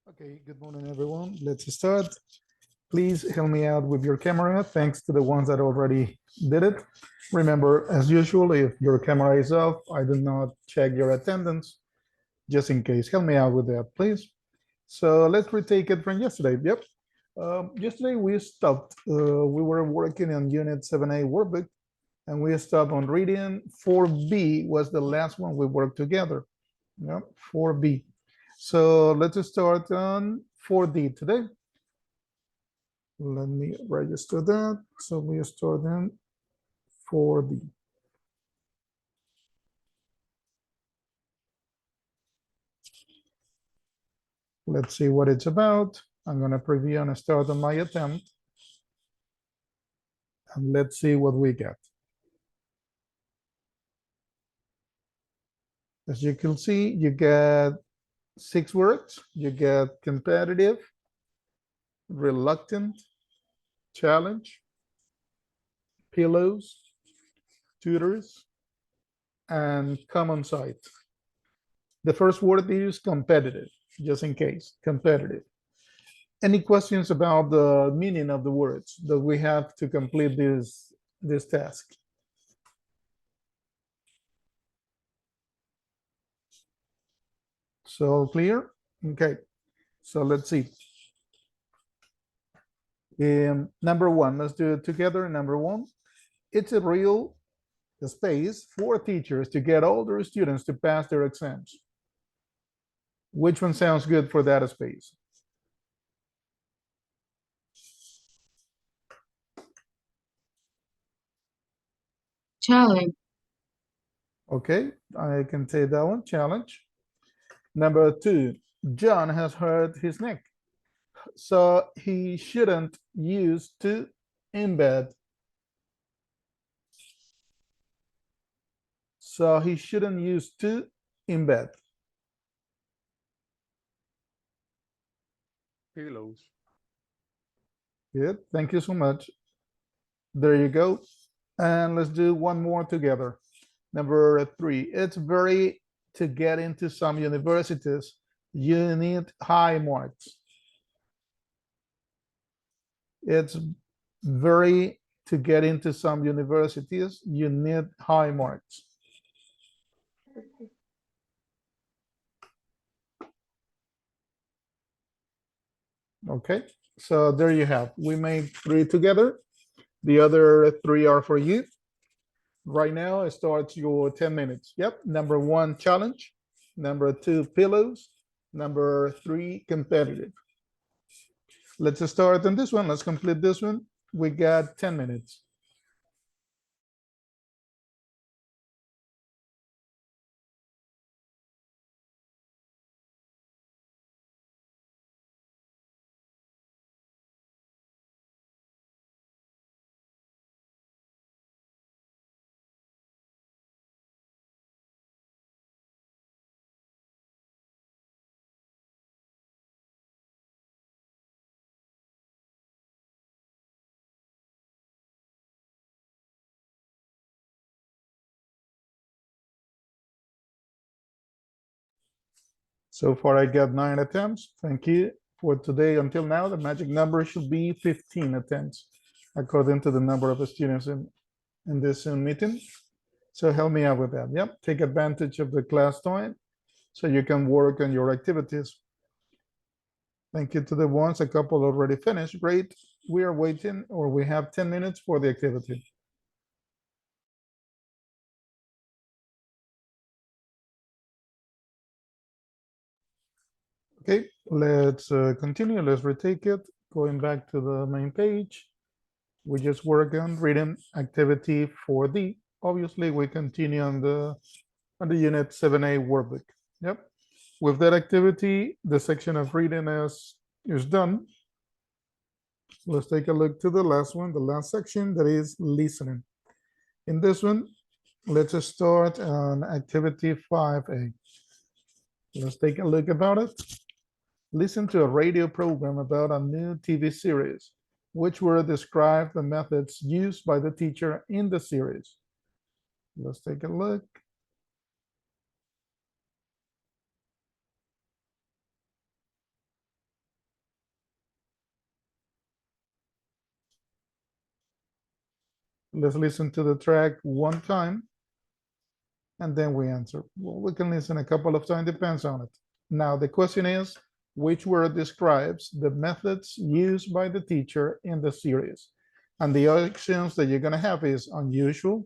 Okay, good morning, everyone. Let's start. Please help me out with your camera. Thanks to the ones that already did it. Remember, as usual, if your camera is off, I do not check your attendance, just in case. Help me out with that, please. So let's retake it from yesterday. Yep. Yesterday we stopped. We were working on Unit 7A workbook, and we stopped on reading. 4B was the last one we worked together. Yep, 4B. So let's start on 4D today. Let me register that. So we start in 4D. Let's see what it's about. I'm going to preview and start on my attempt. And let's see what we get. As you can see, you get 6 words. You get competitive, reluctant, challenge, pillows, tutors, and common sight. The first word is competitive, just in case, competitive. Any questions about the meaning of the words that we have to complete this task? So clear? Okay, so let's see. Number one, let's do it together. Number one, it's a real space for teachers to get all their students to pass their exams. Which one sounds good for that space? Challenge. Okay, I can take that one, challenge. Number two, John has hurt his neck, so he shouldn't use to in bed. So he shouldn't use to in bed. Pillows. Good, thank you so much. There you go. And let's do one more together. Number three, it's very to get into some universities, you need high marks. It's very to get into some universities, you need high marks. Okay, so there you have. We made 3 together. The other 3 are for you. Right now, it starts your 10 minutes. Yep, number 1, challenge. Number 2, pillows. Number 3, competitive. Let's start on this one. Let's complete this one. We got 10 minutes. So far, I got 9 attempts. Thank you. For today until now, the magic number should be 15 attempts, according to the number of students in this Zoom meeting. So help me out with that. Yep, take advantage of the class time so you can work on your activities. Thank you to the ones, a couple already finished. Great. We are waiting, or we have 10 minutes for the activity. Okay, let's continue. Let's retake it. Going back to the main page. We just work on reading activity 4D. Obviously, we continue on the unit 7A workbook. Yep. With that activity, the section of reading is done. Let's take a look to the last one, the last section, that is listening. In this one, let's start on activity 5A. Let's take a look about it. Listen to a radio program about a new TV series, which were describe the methods used by the teacher in the series. Let's take a look. Let's listen to the track one time and then we answer. Well, we can listen a couple of times, depends on it. Now, the question is, which word describes the methods used by the teacher in the series? And the options that you're going to have is unusual,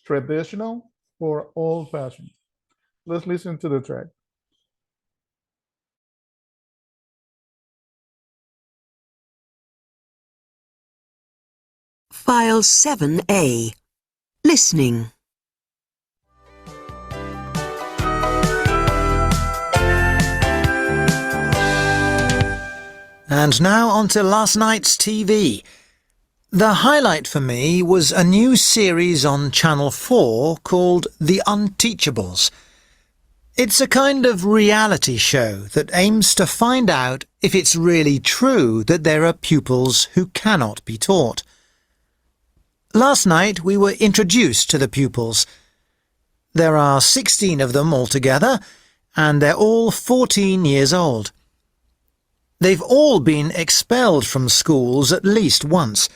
traditional, or old-fashioned. Let's listen to the track. File 7A. Listening. And now on to last night's TV. The highlight for me was a new series on Channel 4 called The Unteachables. It's a kind of reality show that aims to find out if it's really true that there are pupils who cannot be taught. Last night we were introduced to the pupils. There are 16 of them altogether, and they're all 14 years old. They've all been expelled from schools at least once,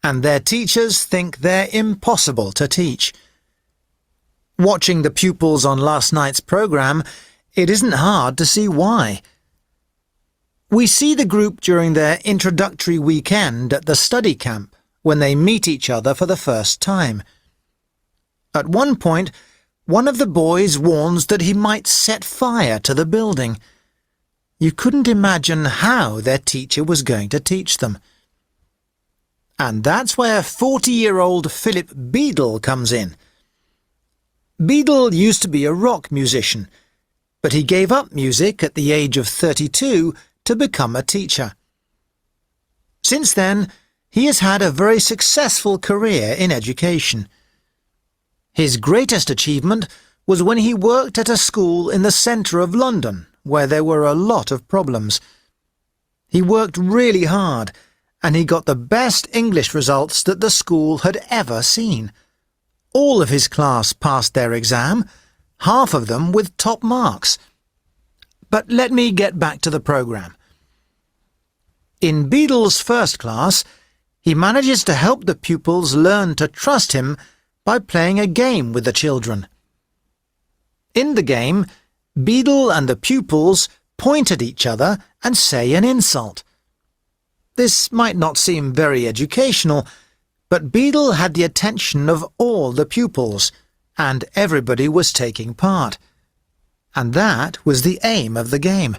and their teachers think they're impossible to teach. Watching the pupils on last night's programme, it isn't hard to see why. We see the group during their introductory weekend at the study camp, when they meet each other for the first time. At one point, one of the boys warns that he might set fire to the building. You couldn't imagine how their teacher was going to teach them. And that's where 40-year-old Philip Beadle comes in. Beadle used to be a rock musician, but he gave up music at the age of 32 to become a teacher. Since then, he has had a very successful career in education. His greatest achievement was when he worked at a school in the centre of London, where there were a lot of problems. He worked really hard, and he got the best English results that the school had ever seen. All of his class passed their exam, half of them with top marks. But let me get back to the programme. In Beadle's first class, he manages to help the pupils learn to trust him by playing a game with the children. In the game, Beadle and the pupils point at each other and say an insult. This might not seem very educational, but Beadle had the attention of all the pupils, and everybody was taking part. And that was the aim of the game.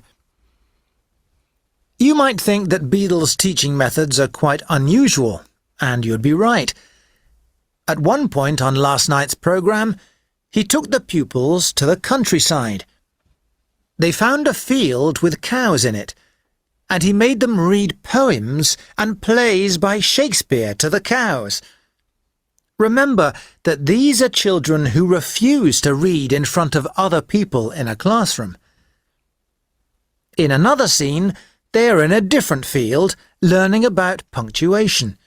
You might think that Beadle's teaching methods are quite unusual, and you'd be right. At one point on last night's programme, he took the pupils to the countryside. They found a field with cows in it, and he made them read poems and plays by Shakespeare to the cows. Remember that these are children who refuse to read in front of other people in a classroom. In another scene, they are in a different field, learning about punctuation.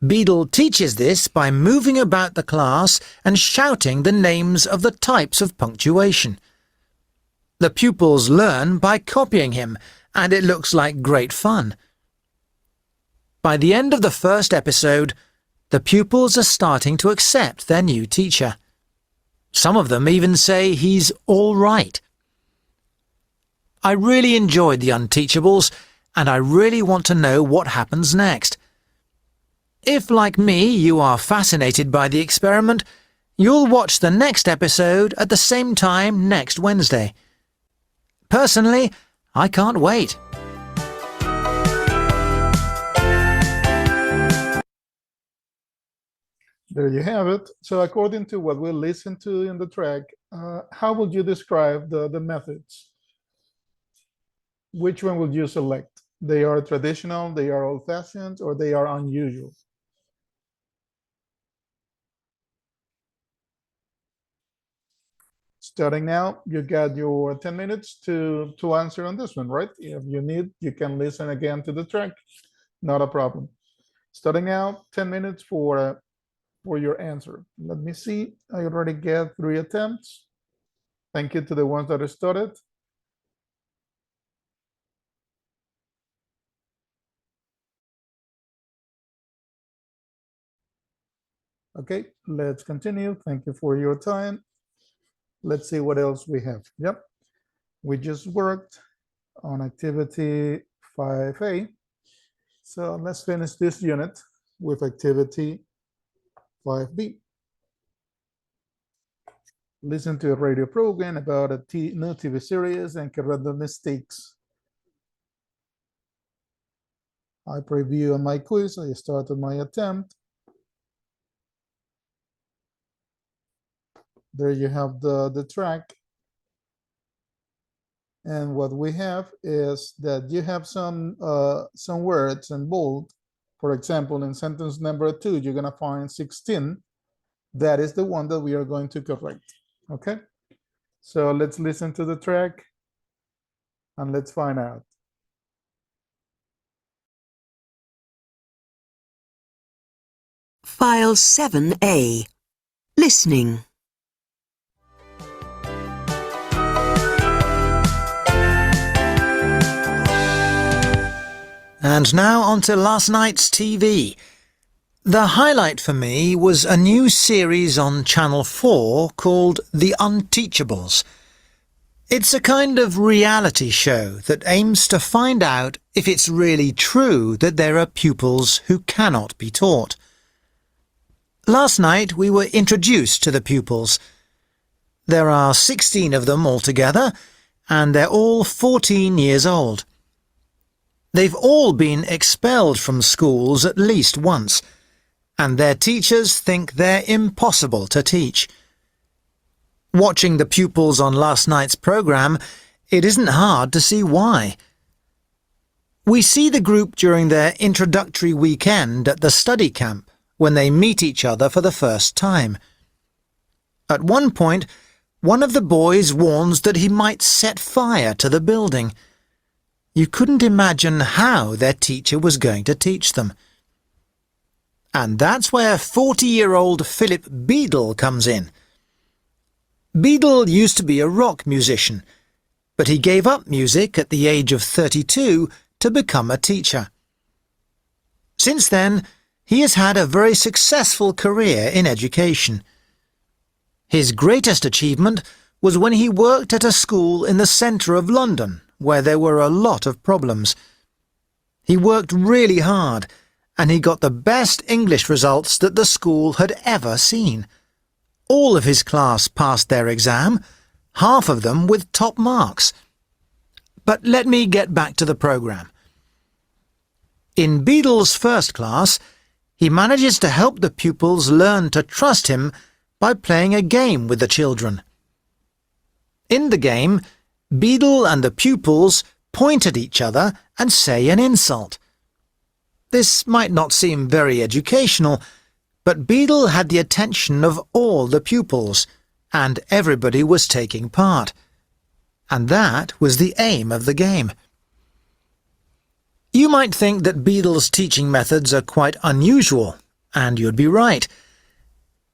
Beadle teaches this by moving about the class and shouting the names of the types of punctuation. The pupils learn by copying him, and it looks like great fun. By the end of the first episode, the pupils are starting to accept their new teacher. Some of them even say he's all right. I really enjoyed The Unteachables, and I really want to know what happens next. If, like me, you are fascinated by the experiment, you'll watch the next episode at the same time next Wednesday. Personally, I can't wait. There you have it. So according to what we listened to in the track, how would you describe the methods? Which one would you select? They are traditional, they are old-fashioned, or they are unusual? Starting now, you got your 10 minutes to answer on this one, right? If you need, you can listen again to the track. Not a problem. Starting now, 10 minutes for your answer. Let me see. I already get 3 attempts. Thank you to the ones that started. Okay, let's continue. Thank you for your time. Let's see what else we have. Yep, we just worked on activity 5A. So let's finish this unit with activity 5B. Listen to a radio program about a new TV series and correct the mistakes. I preview on my quiz. I started my attempt. There you have the track. And what we have is that you have some words in bold. For example, in sentence number 2, you're gonna find 16. That is the one that we are going to correct. Okay, so let's listen to the track and let's find out. File 7A. Listening. And now on to last night's TV. The highlight for me was a new series on Channel 4 called The Unteachables. It's a kind of reality show that aims to find out if it's really true that there are pupils who cannot be taught. Last night we were introduced to the pupils. There are 16 of them altogether, and they're all 14 years old. They've all been expelled from schools at least once, and their teachers think they're impossible to teach. Watching the pupils on last night's programme, it isn't hard to see why. We see the group during their introductory weekend at the study camp, when they meet each other for the first time. At one point, one of the boys warns that he might set fire to the building. You couldn't imagine how their teacher was going to teach them. And that's where 40-year-old Philip Beadle comes in. Beadle used to be a rock musician, but he gave up music at the age of 32 to become a teacher. Since then, he has had a very successful career in education. His greatest achievement was when he worked at a school in the centre of London, where there were a lot of problems. He worked really hard, and he got the best English results that the school had ever seen. All of his class passed their exam, half of them with top marks. But let me get back to the programme. In Beadle's first class, he manages to help the pupils learn to trust him by playing a game with the children. In the game, Beadle and the pupils point at each other and say an insult. This might not seem very educational, but Beadle had the attention of all the pupils, and everybody was taking part. And that was the aim of the game. You might think that Beadle's teaching methods are quite unusual, and you'd be right.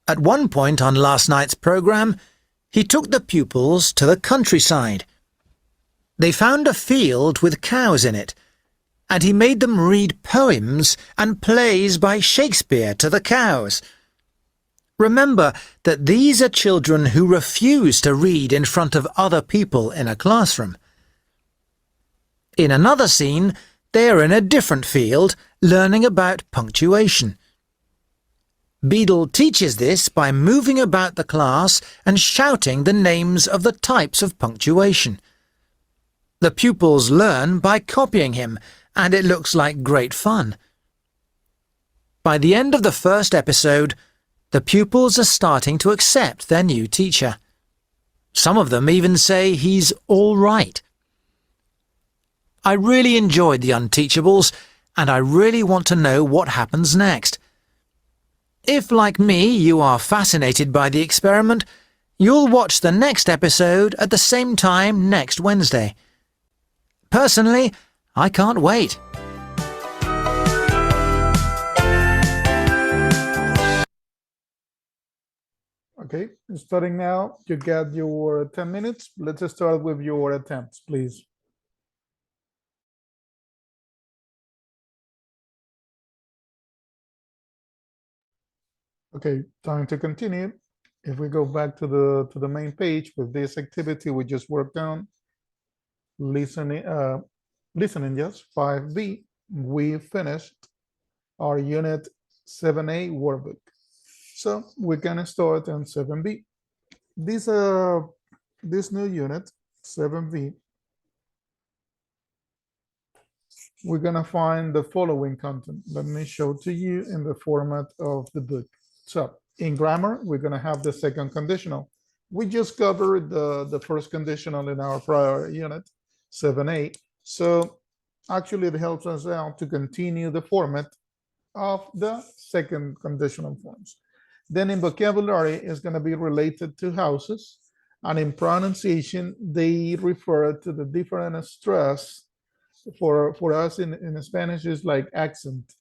At one point on last night's programme, he took the pupils to the countryside. They found a field with cows in it, and he made them read poems and plays by Shakespeare to the cows. Remember that these are children who refuse to read in front of other people in a classroom. In another scene, they are in a different field, learning about punctuation. Beadle teaches this by moving about the class and shouting the names of the types of punctuation. The pupils learn by copying him, and it looks like great fun. By the end of the first episode, the pupils are starting to accept their new teacher. Some of them even say he's all right. I really enjoyed The Unteachables, and I really want to know what happens next. If, like me, you are fascinated by the experiment, you'll watch the next episode at the same time next Wednesday. Personally, I can't wait. Okay, starting now, you got your 10 minutes. Let's start with your attempts, please. Okay, time to continue. If we go back to the main page with this activity we just worked on, listening, yes, 5B, we finished our unit 7A workbook. So we can start on 7B. This new unit, 7B, we're gonna find the following content. Let me show to you in the format of the book. So in grammar, we're gonna have the second conditional. We just covered the first conditional in our prior unit, 7A. So actually it helps us out to continue the format of the second conditional forms. Then in vocabulary, it's gonna be related to houses. And in pronunciation, they refer to the different stress. For us in Spanish is like accent,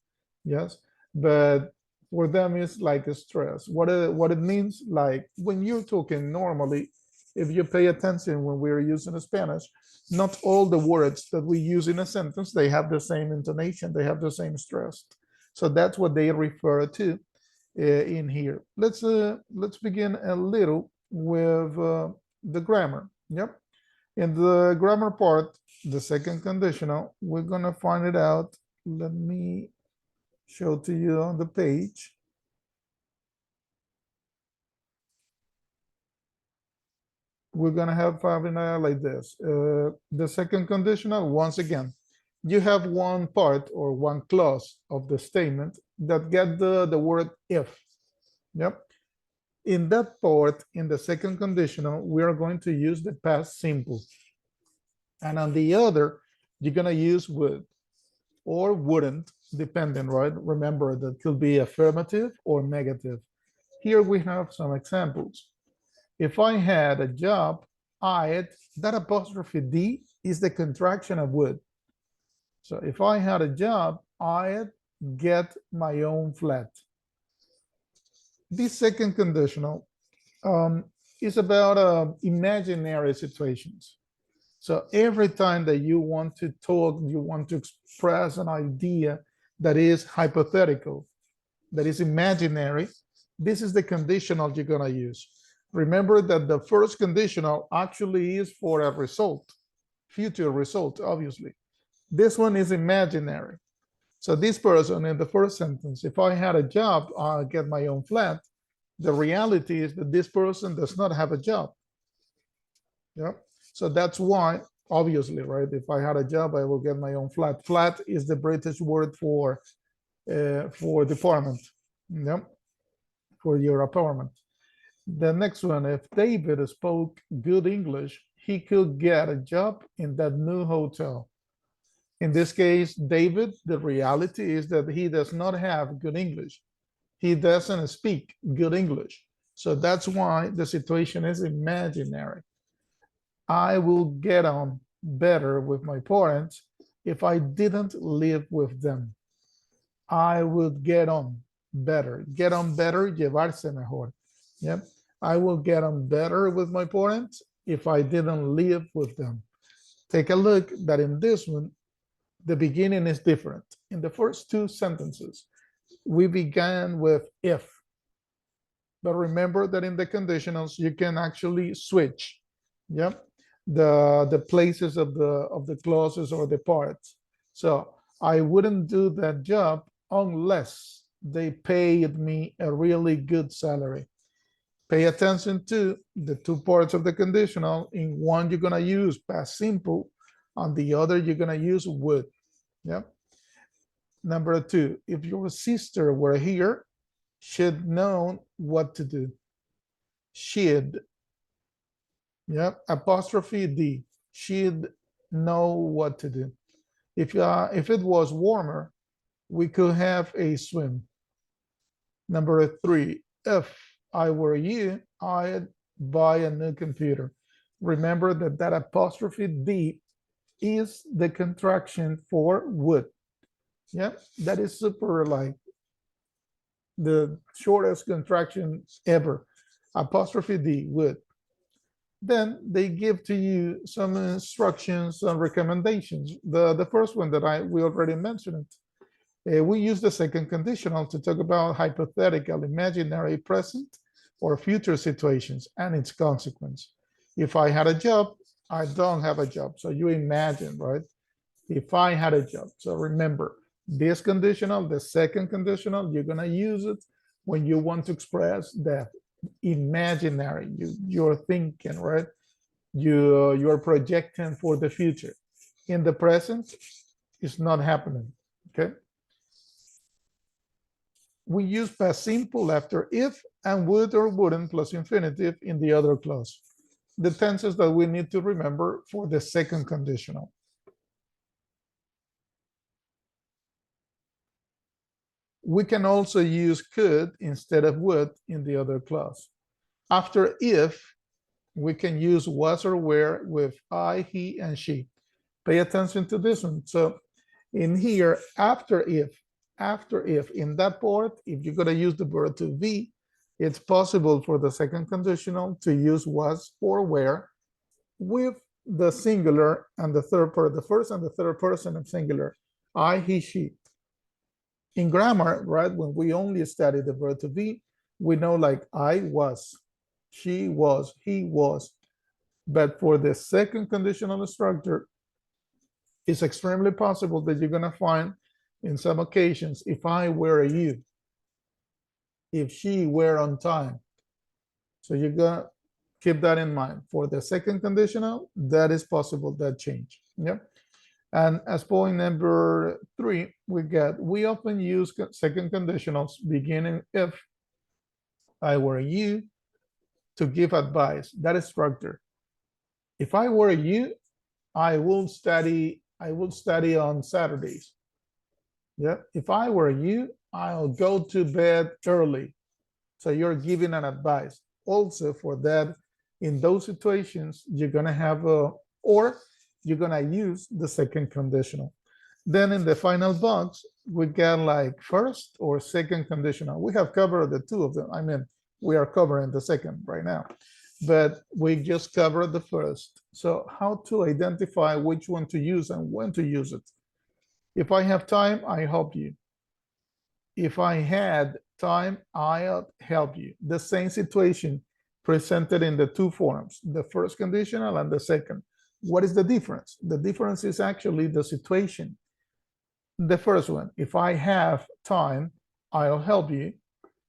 yes, but for them it's like a stress. What it means, like when you're talking normally, if you pay attention when we're using Spanish, not all the words that we use in a sentence, they have the same intonation, they have the same stress. So that's what they refer to in here. Let's begin a little with the grammar. Yep. In the grammar part, the second conditional, we're gonna find it out. Let me show to you on the page. We're gonna have like this. The second conditional, once again, you have one part or one clause of the statement that get the word if. Yep. In that part, in the second conditional, we are going to use the past simple. And on the other, you're gonna use would or wouldn't, depending, right? Remember that could be affirmative or negative. Here we have some examples. If I had a job, that apostrophe D is the contraction of would. So if I had a job, I'd get my own flat. This second conditional is about imaginary situations. So every time that you want to talk, you want to express an idea that is hypothetical, that is imaginary, this is the conditional you're gonna use. Remember that the first conditional actually is for a result, future result, obviously. This one is imaginary. So this person in the first sentence, if I had a job, I'll get my own flat. The reality is that this person does not have a job. Yeah. So that's why, obviously, right? If I had a job, I will get my own flat. Flat is the British word for department, yeah, for your apartment. The next one, if David spoke good English, he could get a job in that new hotel. In this case, David, the reality is that he does not have good English. He doesn't speak good English. So that's why the situation is imaginary. I will get on better with my parents if I didn't live with them. I would get on better. Get on better, llevarse mejor. Yep. I will get on better with my parents if I didn't live with them. Take a look that in this one, the beginning is different. In the first two sentences, we began with if. But remember that in the conditionals, you can actually switch. Yep. The places of the clauses or the parts. So I wouldn't do that job unless they paid me a really good salary. Pay attention to the two parts of the conditional. In one, you're gonna use past simple. On the other, you're gonna use would. Yep. Number two, if your sister were here, she'd know what to do. She'd. Yep. Apostrophe D. She'd know what to do. If it was warmer, we could have a swim. Number three, if I were you, I'd buy a new computer. Remember that apostrophe D is the contraction for would. Yeah, that is super, like the shortest contraction ever. Apostrophe D, would. Then they give to you some instructions and recommendations. The first one that we already mentioned it. We use the second conditional to talk about hypothetical, imaginary, present, or future situations and its consequence. If I had a job, I don't have a job. So you imagine, right? If I had a job. So remember, this conditional, the second conditional, you're gonna use it when you want to express that imaginary, you're thinking, right? You're projecting for the future. In the present, it's not happening, okay? We use past simple after if and would or wouldn't plus infinitive in the other clause. The tenses that we need to remember for the second conditional. We can also use could instead of would in the other clause. After if, we can use was or were with I, he, and she. Pay attention to this one. So in here, after if, in that part, if you're gonna use the verb to be, it's possible for the second conditional to use was or were with the singular and the third person, the first and the third person of singular, I, he, she. In grammar, right, when we only study the verb to be, we know like I was, she was, he was. But for the second conditional structure, it's extremely possible that you're gonna find in some occasions, if I were you, if she were on time. So you're gonna keep that in mind. For the second conditional, that is possible, that change. Yep. And as point number 3, we often use second conditionals beginning if I were you to give advice. That is structure. If I were you, I will study on Saturdays. Yeah. If I were you, I'll go to bed early. So you're giving an advice. Also for that, in those situations, you're gonna have or you're gonna use the second conditional. Then in the final box, we got like first or second conditional. We have covered the two of them. I mean, we are covering the second right now, but we just covered the first. So how to identify which one to use and when to use it. If I have time, I help you. If I had time, I'll help you. The same situation presented in the two forms, the first conditional and the second. What is the difference? The difference is actually the situation. The first one, if I have time, I'll help you.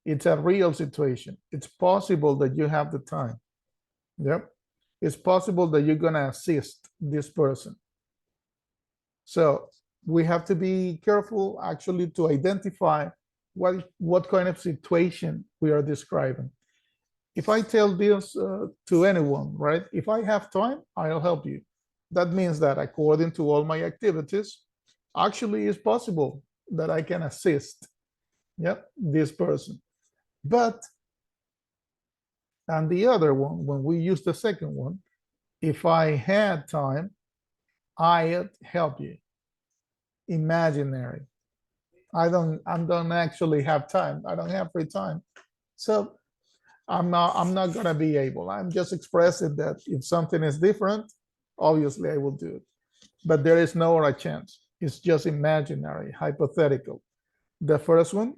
It's a real situation. It's possible that you have the time. Yep. It's possible that you're gonna assist this person. So we have to be careful actually to identify what kind of situation we are describing. If I tell this to anyone, right? If I have time, I'll help you. That means that according to all my activities, actually it's possible that I can assist, yep, this person. But, and the other one, when we use the second one, if I had time, I'd help you. Imaginary. I don't actually have time. I don't have free time. So I'm not gonna be able. I'm just expressing that if something is different, obviously I will do it. But there is no other chance. It's just imaginary, hypothetical. The first one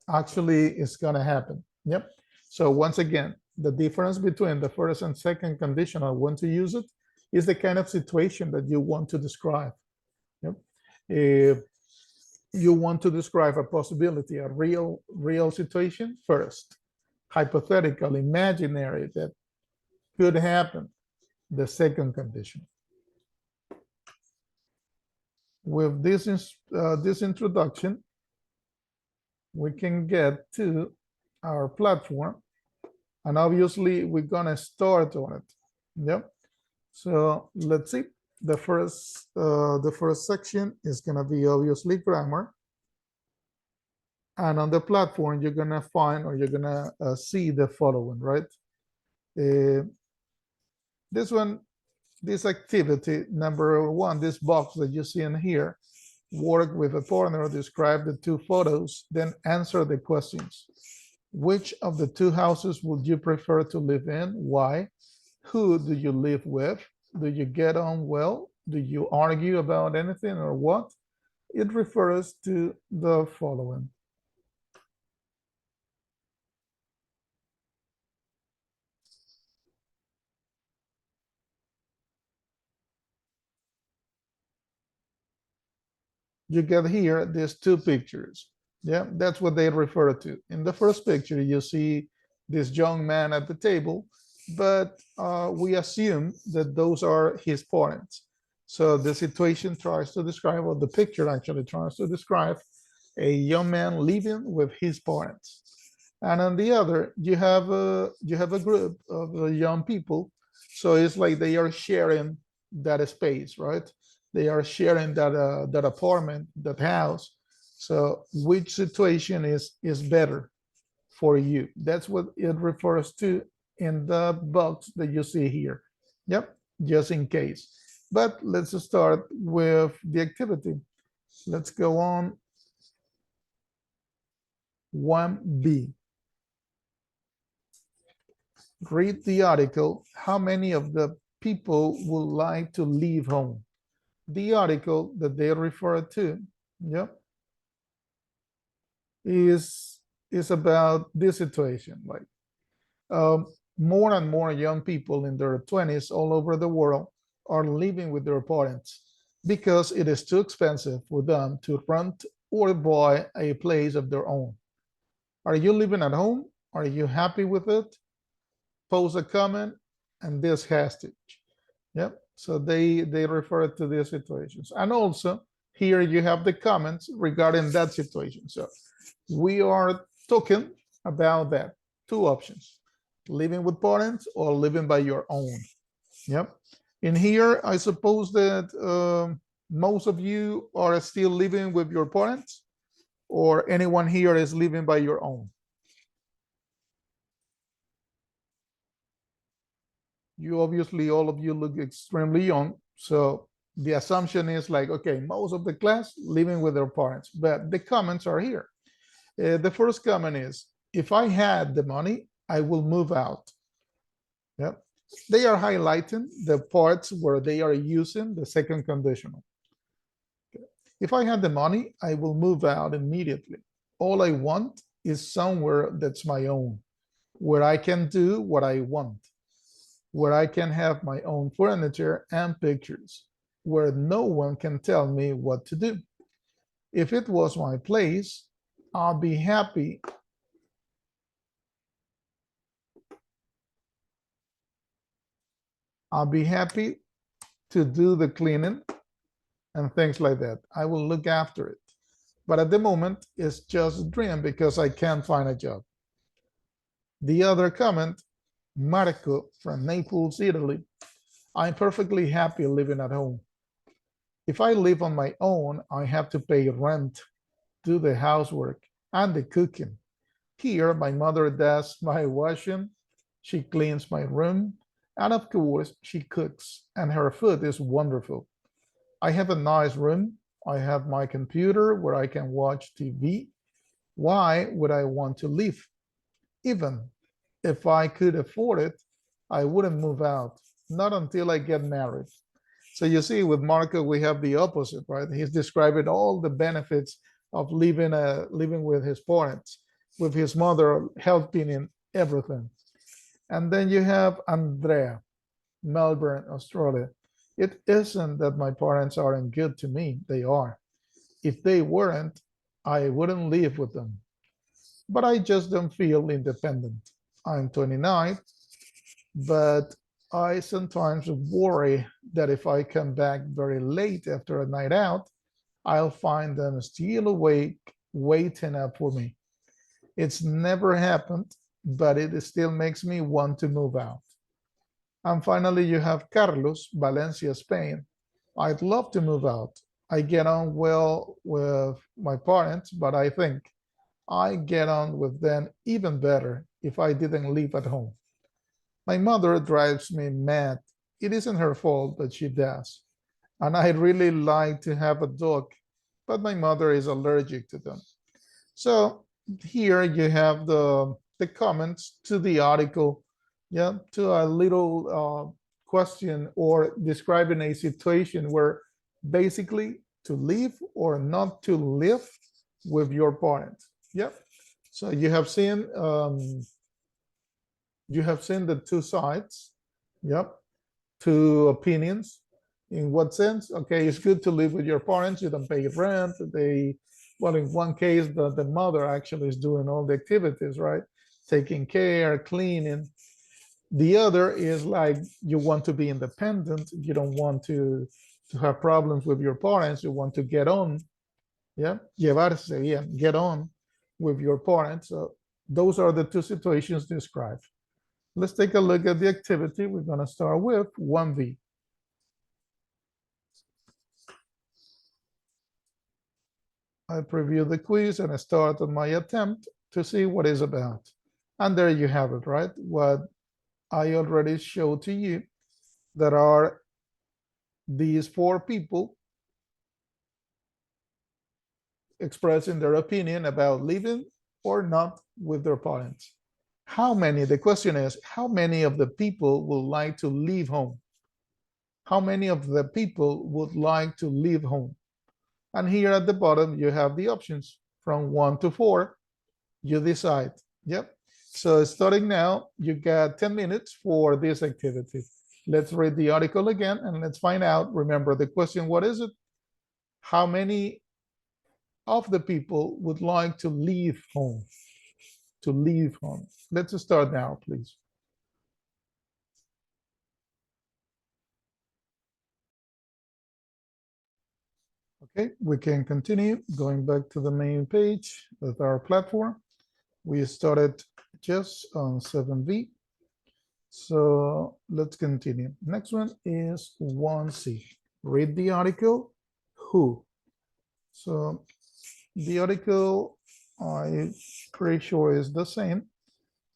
actually is gonna happen. Yep. So once again, the difference between the first and second conditional when to use it is the kind of situation that you want to describe. Yep. If you want to describe a possibility, a real situation, first. Hypothetical, imaginary, that could happen, the second condition. With this introduction, we can get to our platform, and obviously we're gonna start on it. Yep. So let's see. The first section is gonna be obviously grammar. And on the platform, you're gonna find, or you're gonna see the following, right? This one, this activity, number 1, this box that you see in here, work with a partner, describe the two photos, then answer the questions. Which of the two houses would you prefer to live in? Why? Who do you live with? Do you get on well? Do you argue about anything or what? it refers to the following. You get here these two pictures. Yeah, that's what they refer to. In the first picture, you see this young man at the table, but we assume that those are his parents. So the situation tries to describe, or the picture actually tries to describe, a young man living with his parents. And on the other, you have a group of young people. So it's like they are sharing that space, right? They are sharing that apartment, that house. So which situation is better for you? That's what it refers to in the box that you see here. Yep, just in case. But let's start with the activity. Let's go on 1B. Read the article. How many of the people would like to leave home? The article that they refer to, yeah, is about this situation. Like more and more young people in their 20s all over the world are living with their parents because it is too expensive for them to rent or buy a place of their own. Are you living at home? Are you happy with it? Post a comment and this hashtag. Yep. So they refer to these situations. And also here you have the comments regarding that situation. So we are talking about that. Two options: living with parents or living by your own. Yep. In here, I suppose that most of you are still living with your parents, or anyone here is living by your own. You obviously, all of you look extremely young. So the assumption is like, okay, most of the class living with their parents, but the comments are here. The first comment is, if I had the money, I will move out. Yep. They are highlighting the parts where they are using the second conditional. Okay. If I had the money, I will move out immediately. All I want is somewhere that's my own, where I can do what I want, where I can have my own furniture and pictures, where no one can tell me what to do. If it was my place, I'll be happy. I'll be happy to do the cleaning and things like that. I will look after it. But at the moment, it's just a dream because I can't find a job. The other comment, Marco from Naples, Italy. I'm perfectly happy living at home. If I live on my own, I have to pay rent, do the housework, and the cooking. Here, my mother does my washing, she cleans my room, and of course, she cooks, and her food is wonderful. I have a nice room. I have my computer where I can watch TV. Why would I want to leave? Even if I could afford it, I wouldn't move out, not until I get married. So you see, with Marco, we have the opposite, right? He's describing all the benefits of living with his parents, with his mother helping in everything. And then you have Andrea, Melbourne, Australia. It isn't that my parents aren't good to me, they are. If they weren't, I wouldn't live with them. But I just don't feel independent. I'm 29, but I sometimes worry that if I come back very late after a night out, I'll find them still awake, waiting up for me. It's never happened, but it still makes me want to move out. And finally, you have Carlos, Valencia, Spain. I'd love to move out. I get on well with my parents, but I think I get on with them even better if I didn't live at home. My mother drives me mad. It isn't her fault, but she does. And I'd really like to have a dog, but my mother is allergic to them. So here you have the comments to the article, yeah, to a little question or describing a situation where basically to live or not to live with your parents. Yep. So you have seen the two sides. Yep. Two opinions. In what sense? Okay, it's good to live with your parents. You don't pay rent. Well, in one case, the mother actually is doing all the activities, right? Taking care, cleaning. The other is like you want to be independent. You don't want to have problems with your parents. You want to get on. Yeah, llevarse, yeah, get on with your parents. So those are the two situations described. Let's take a look at the activity. We're going to start with 1B. I preview the quiz and I start on my attempt to see what it's about. And there you have it, right? What I already showed to you. There are these 4 people expressing their opinion about living or not with their parents. How many, the question is, how many of the people would like to leave home? How many of the people would like to leave home? And here at the bottom, you have the options from 1 to 4. You decide. Yep. So starting now, you got 10 minutes for this activity. Let's read the article again and let's find out. Remember the question, what is it? How many of the people would like to leave home? To leave home. Let's start now, please. Okay, we can continue going back to the main page of our platform. We started just on 7B. So let's continue. Next one is 1C. Read the article, who. So the article, I'm pretty sure is the same.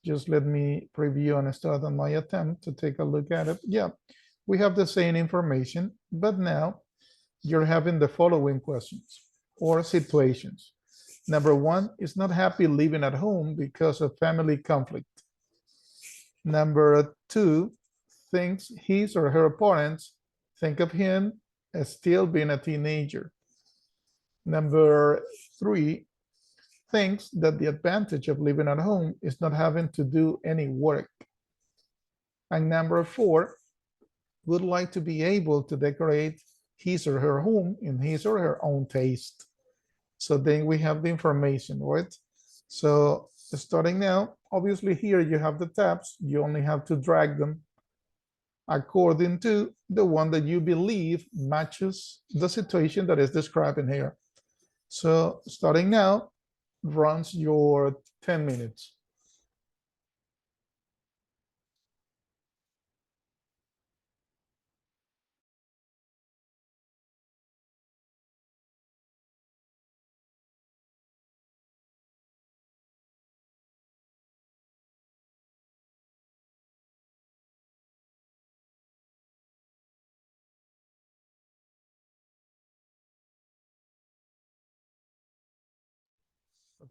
Just let me preview and start on my attempt to take a look at it. Yeah, we have the same information, but now you're having the following questions or situations. Number 1 is not happy living at home because of family conflict. Number 2 thinks his or her parents think of him as still being a teenager. Number 3 thinks that the advantage of living at home is not having to do any work. And number 4 would like to be able to decorate his or her home in his or her own taste. So then we have the information, right? So starting now, obviously here you have the tabs. You only have to drag them according to the one that you believe matches the situation that is described in here. So starting now runs your 10 minutes.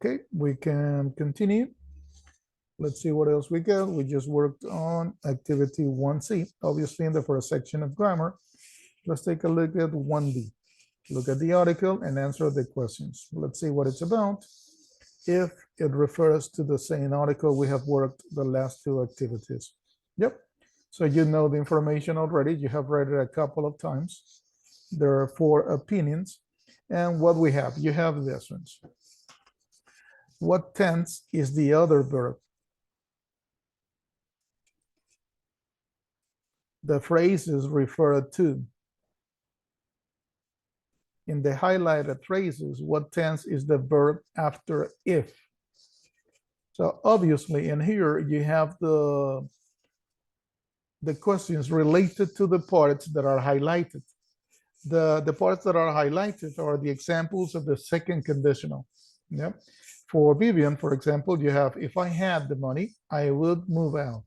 Okay, we can continue. Let's see what else we got. We just worked on activity 1C, obviously in the first section of grammar. Let's take a look at 1B. Look at the article and answer the questions. Let's see what it's about. If it refers to the same article we have worked the last 2 activities. Yep. So you know the information already. You have read it a couple of times. There are 4 opinions. And what we have, you have this ones. What tense is the other verb? The phrases referred to. In the highlighted phrases, what tense is the verb after if? So obviously in here you have the questions related to the parts that are highlighted. The parts that are highlighted are the examples of the second conditional. Yep. For Vivian, for example, you have, if I had the money, I would move out.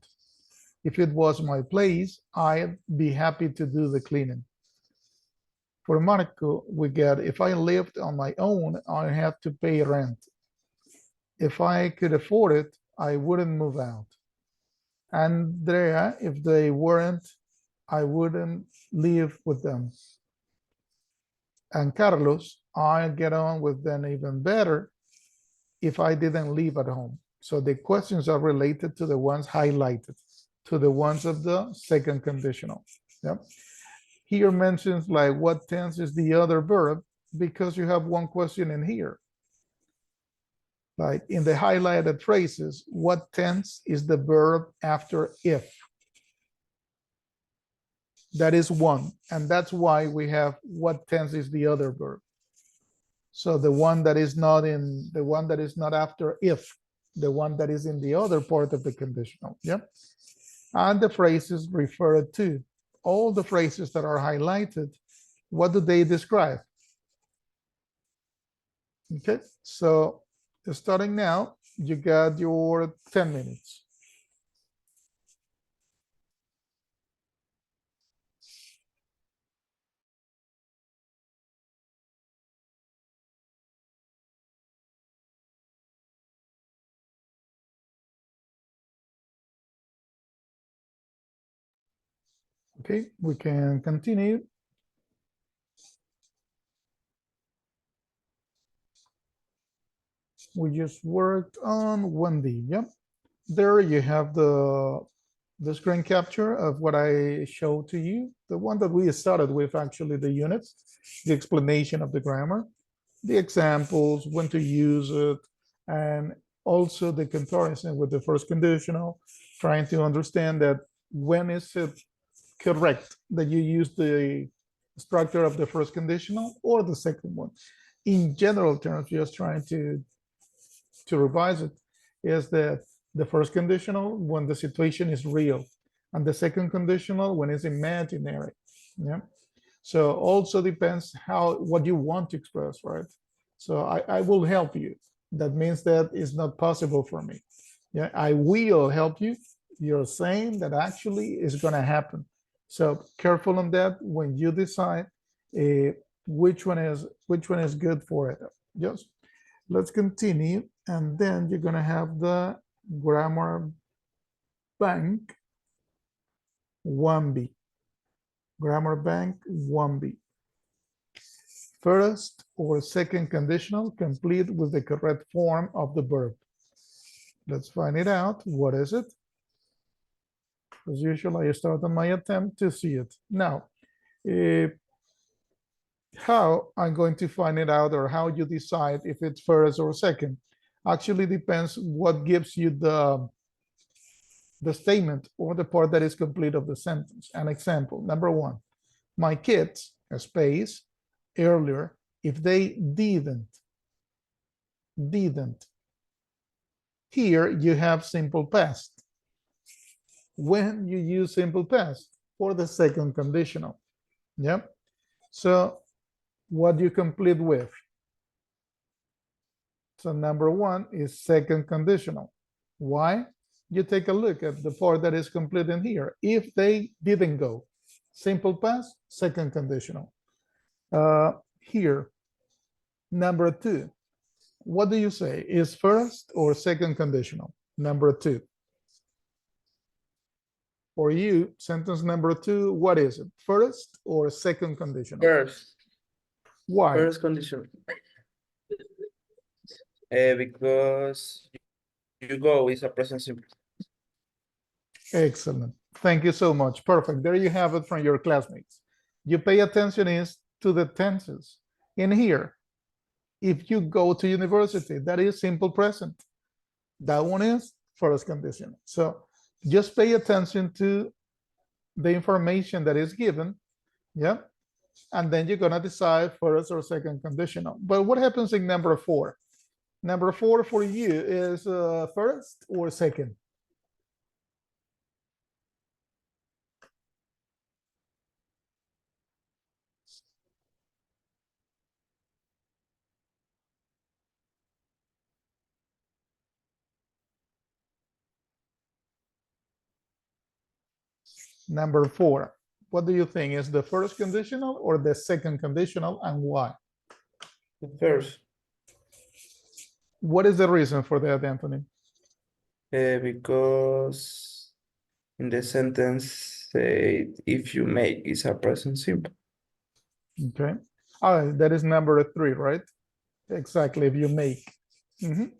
If it was my place, I'd be happy to do the cleaning. For Marco, we get, if I lived on my own, I have to pay rent. If I could afford it, I wouldn't move out. Andrea, if they weren't, I wouldn't live with them. and Carlos, I get on with them even better if I didn't live at home. So the questions are related to the ones highlighted, to the ones of the second conditional. Yep. Here mentions like what tense is the other verb because you have one question in here. Like in the highlighted phrases, what tense is the verb after if? That is one, and that's why we have what tense is the other verb. So the one that is not after if, the one that is in the other part of the conditional. Yep. And the phrases referred to. All the phrases that are highlighted, what do they describe? Okay, so starting now, you got your 10 minutes. Okay, we can continue. We just worked on 1D. Yep. There you have the screen capture of what I showed to you, the one that we started with, actually, the units, the explanation of the grammar, the examples, when to use it, and also the comparison with the first conditional, trying to understand that when is it correct that you use the structure of the first conditional or the second one. In general terms, just trying to revise it, is that the first conditional when the situation is real, and the second conditional when it's imaginary. Yeah. So also depends what you want to express, right? So I will help you. That means that it's not possible for me. Yeah, I will help you. You're saying that actually is going to happen. So careful on that when you decide which one is good for it. Just let's continue, and then you're going to have the grammar bank 1B. Grammar bank 1B. First or second conditional complete with the correct form of the verb. Let's find it out. What is it? As usual, I start on my attempt to see it. Now, how I'm going to find it out, or how you decide if it's first or second, actually depends what gives you the statement or the part that is complete of the sentence. An example, number one, my kids, a space, earlier, if they didn't. Here you have simple past. When you use simple past for the second conditional. Yep. So what you complete with? So number one is second conditional. Why? You take a look at the part that is complete in here. If they didn't go, simple past, second conditional. Here, number two, what do you say? Is first or second conditional? Number two. For you, sentence number two, what is it? First or second conditional? First. Why? First condition. Because you go is a present simple. Excellent. Thank you so much. Perfect. There you have it from your classmates. You pay attention to the tenses. In here, if you go to university, that is simple present. That one is first condition. So just pay attention to the information that is given. Yeah. And then you're going to decide first or second conditional. But what happens in number four? Number four for you is first or second? Number four, what do you think? Is the first conditional or the second conditional, and why? The first. What is the reason for that, Anthony? Because in the sentence say if you make is a present simple. Okay. that is number 3, right? Exactly, if you make. Mhm.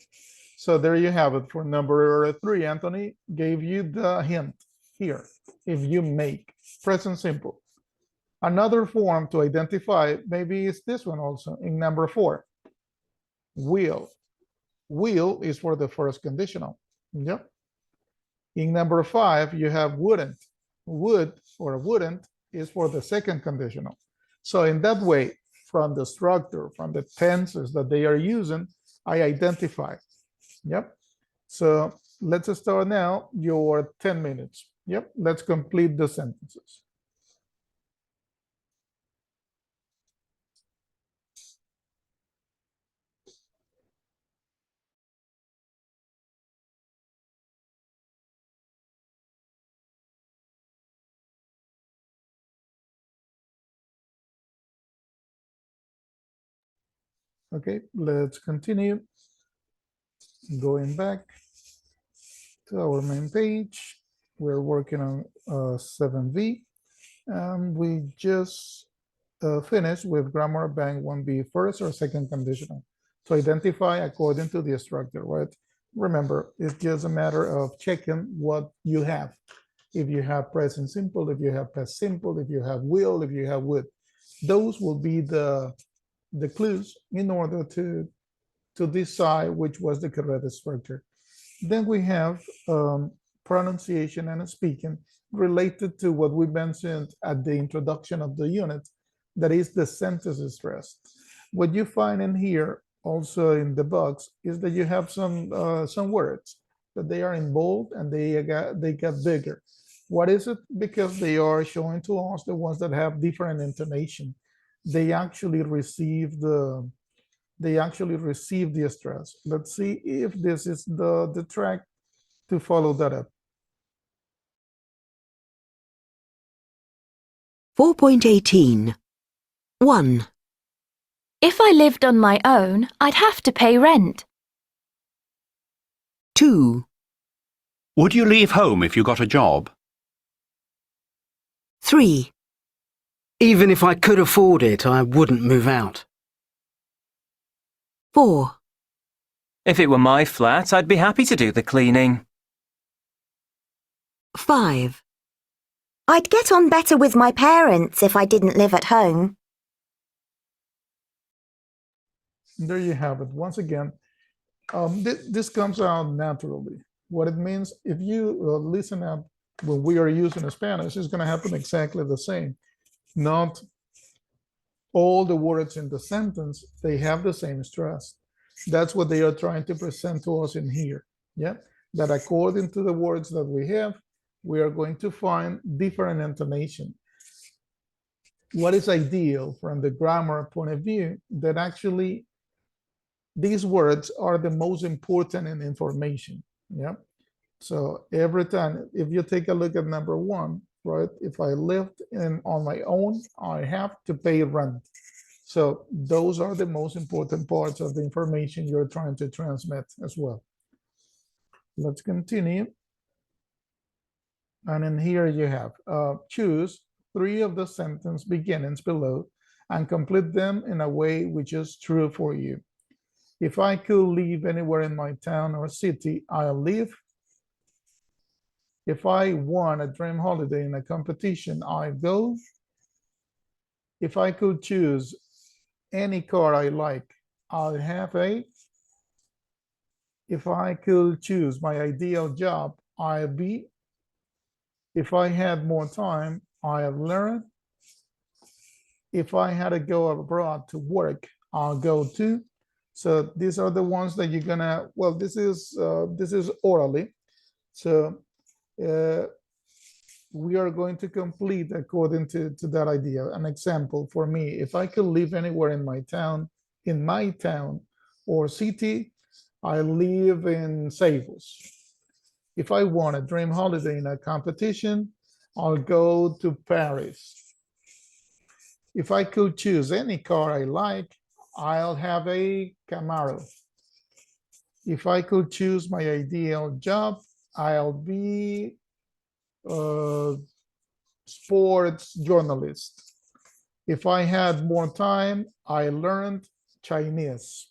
So there you have it for number 3. Anthony gave you the hint here. If you make, present simple. Another form to identify, maybe it's this one also in number 4. Will. Will is for the first conditional. Yep. In number 5, you have wouldn't. Would or wouldn't is for the second conditional. So in that way, from the structure, from the tenses that they are using, I identify. Yep. So let's start now your 10 minutes. Yep. Let's complete the sentences. Okay, let's continue. Going back to our main page, we're working on 7V, and we just finished with grammar bank 1B, first or second conditional. To identify according to the structure, right? Remember, it's just a matter of checking what you have. If you have present simple, if you have past simple, if you have will, if you have would, those will be the clues in order to decide which was the correct structure. Then we have pronunciation and speaking related to what we mentioned at the introduction of the unit, that is the sentence stress. What you find in here also in the box is that you have some words that they are in bold and they get bigger. What is it? Because they are showing to us the ones that have different intonation. They actually receive the stress. Let's see if this is the track to follow that up. 4.18. 1, If I lived on my own, I'd have to pay rent. 2, Would you leave home if you got a job? 3, Even if I could afford it, I wouldn't move out. 4, If it were my flat, I'd be happy to do the cleaning. 5, I'd get on better with my parents if I didn't live at home. There you have it. Once again, this comes out naturally. What it means, if you listen up when we are using Spanish, it's going to happen exactly the same. Not all the words in the sentence, they have the same stress. That's what they are trying to present to us in here. Yeah, that according to the words that we have, we are going to find different intonation. What is ideal from the grammar point of view, that actually these words are the most important in information. Yeah. So every time, if you take a look at number 1, right? If I lived on my own, I have to pay rent. So those are the most important parts of the information you're trying to transmit as well. Let's continue. And in here you have choose 3 of the sentence beginnings below and complete them in a way which is true for you. If I could live anywhere in my town or city, I'll live. If I won a dream holiday in a competition, I go. If I could choose any car I like, I'll have a. If I could choose my ideal job, I'll be. If I had more time, I'll learn. If I had to go abroad to work, I'll go too. So these are the ones that you're gonna, well, this is orally. So we are going to complete according to that idea. An example for me, if I could live anywhere in my town or city, I live in Savos. If I want a dream holiday in a competition, I'll go to Paris. If I could choose any car I like, I'll have a Camaro. If I could choose my ideal job, I'll be a sports journalist. If I had more time, I learned Chinese.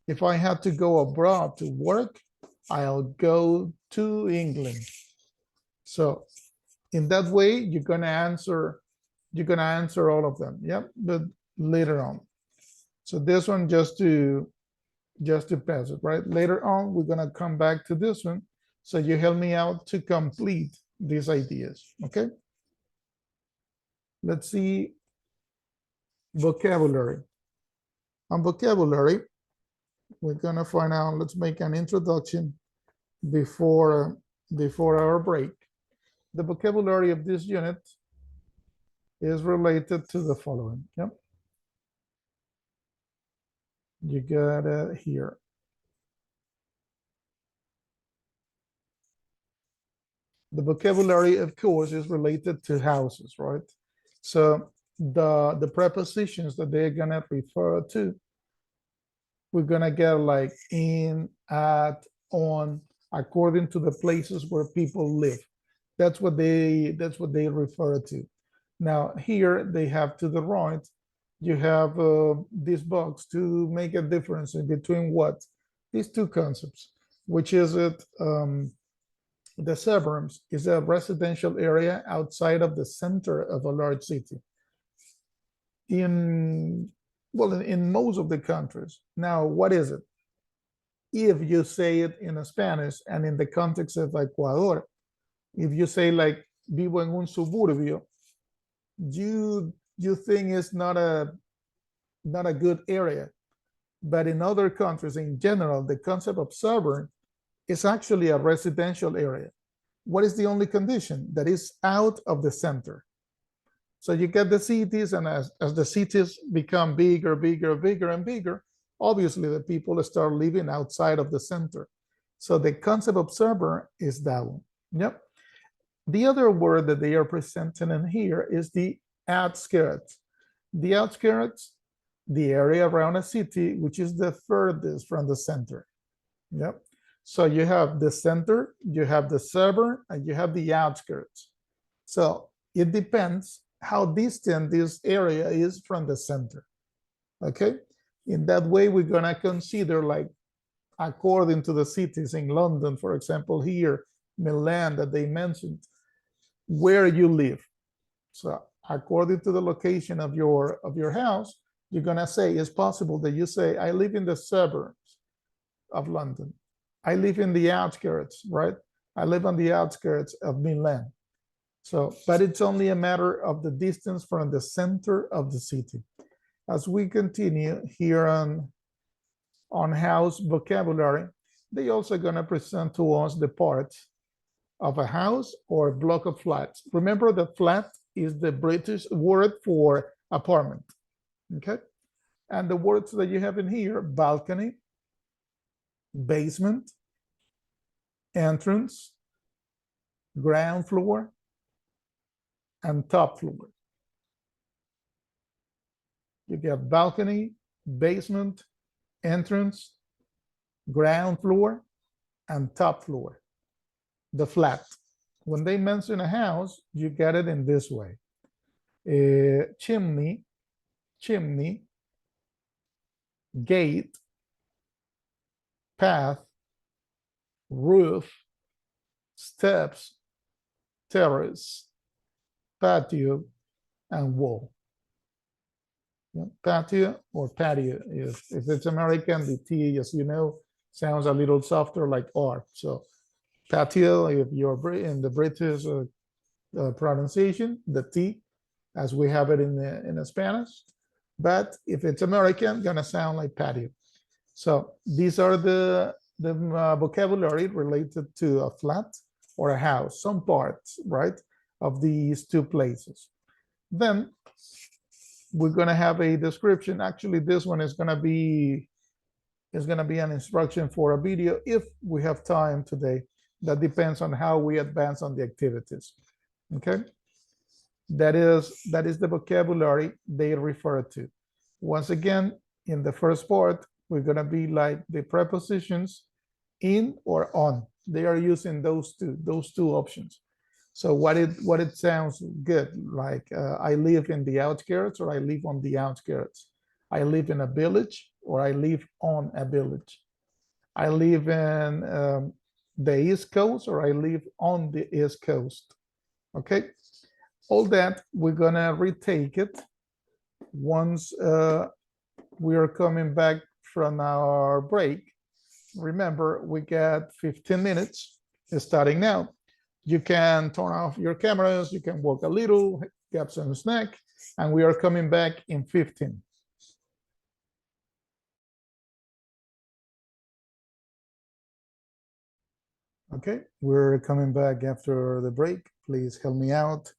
If I had to go abroad to work, I'll go to England. So in that way, you're gonna answer all of them. Yep, but later on. So this one just to pass it, right? Later on, we're gonna come back to this one. So you help me out to complete these ideas, okay? Let's see vocabulary. On vocabulary, we're gonna find out, let's make an introduction before our break. The vocabulary of this unit is related to the following. Yep. You got it here. The vocabulary, of course, is related to houses, right? So the prepositions that they're gonna refer to, we're gonna get like in, at, on, according to the places where people live. That's what they refer to. Now here they have to the right, you have this box to make a difference in between what? These two concepts, which is it, the suburbs is a residential area outside of the center of a large city. In most of the countries. Now, what is it? If you say it in Spanish and in the context of Ecuador, if you say like vivo en un suburbio, you think it's not a good area. But in other countries in general, the concept of suburb is actually a residential area. What is the only condition? That is out of the center. So you get the cities, and as the cities become bigger, and bigger, obviously the people start living outside of the center. So the concept of suburb is that one. Yep. The other word that they are presenting in here is the outskirts. The outskirts, the area around a city, which is the furthest from the center. Yep. So you have the center, you have the suburb, and you have the outskirts. So it depends how distant this area is from the center. Okay. In that way, we're gonna consider, like, according to the cities in London, for example, here, Milan, that they mentioned, where you live. So according to the location of your house, you're gonna say, it's possible that you say, I live in the suburbs of London. I live in the outskirts, right? I live on the outskirts of Milan. So, but it's only a matter of the distance from the center of the city. As we continue here on house vocabulary, they also gonna present to us the parts of a house or a block of flats. Remember, the flat is the British word for apartment, okay? And the words that you have in here: balcony, basement, entrance, ground floor, and top floor. You get balcony, basement, entrance, ground floor, and top floor. The flat. When they mention a house, you get it in this way. Chimney, gate, path, roof, steps, terrace, patio, and wall. Yeah, patio or patio. If it's American, the T, as you know, sounds a little softer, like R. So patio, if you're in the British pronunciation, the T, as we have it in the Spanish. But if it's American, gonna sound like patio. So these are the vocabulary related to a flat or a house, some parts, right, of these two places. Then we're gonna have a description. Actually, this one is gonna be an instruction for a video if we have time today. That depends on how we advance on the activities. Okay, that is the vocabulary they refer to. Once again, in the first part, we're gonna be like the prepositions in or on. They are using those two options. So what it sounds good, like I live in the outskirts or I live on the outskirts. I live in a village or I live on a village. I live in the East Coast or I live on the East Coast. Okay, all that we're gonna retake it once we are coming back from our break. Remember, we got 15 minutes starting now. You can turn off your cameras, you can walk a little, get some snack, and we are coming back in 15. Okay, we're coming back after the break. Please help me out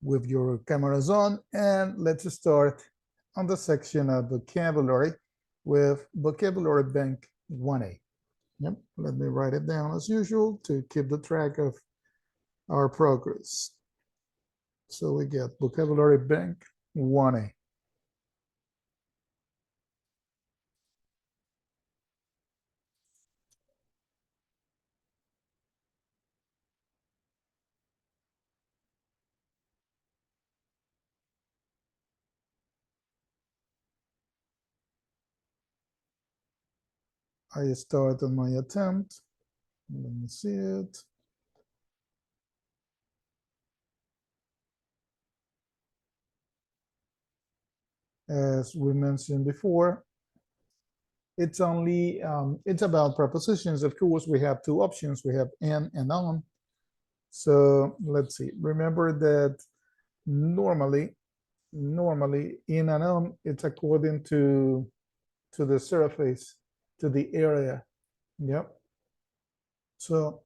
with your cameras on, and let's start on the section of vocabulary with vocabulary bank 1A. Yep, let me write it down as usual to keep the track of our progress. So we get vocabulary bank 1A. I start on my attempt. Let me see it. As we mentioned before, it's only, it's about prepositions. Of course, we have two options. We have in and on. So let's see. Remember that normally in and on, it's according to the surface, to the area. Yep. So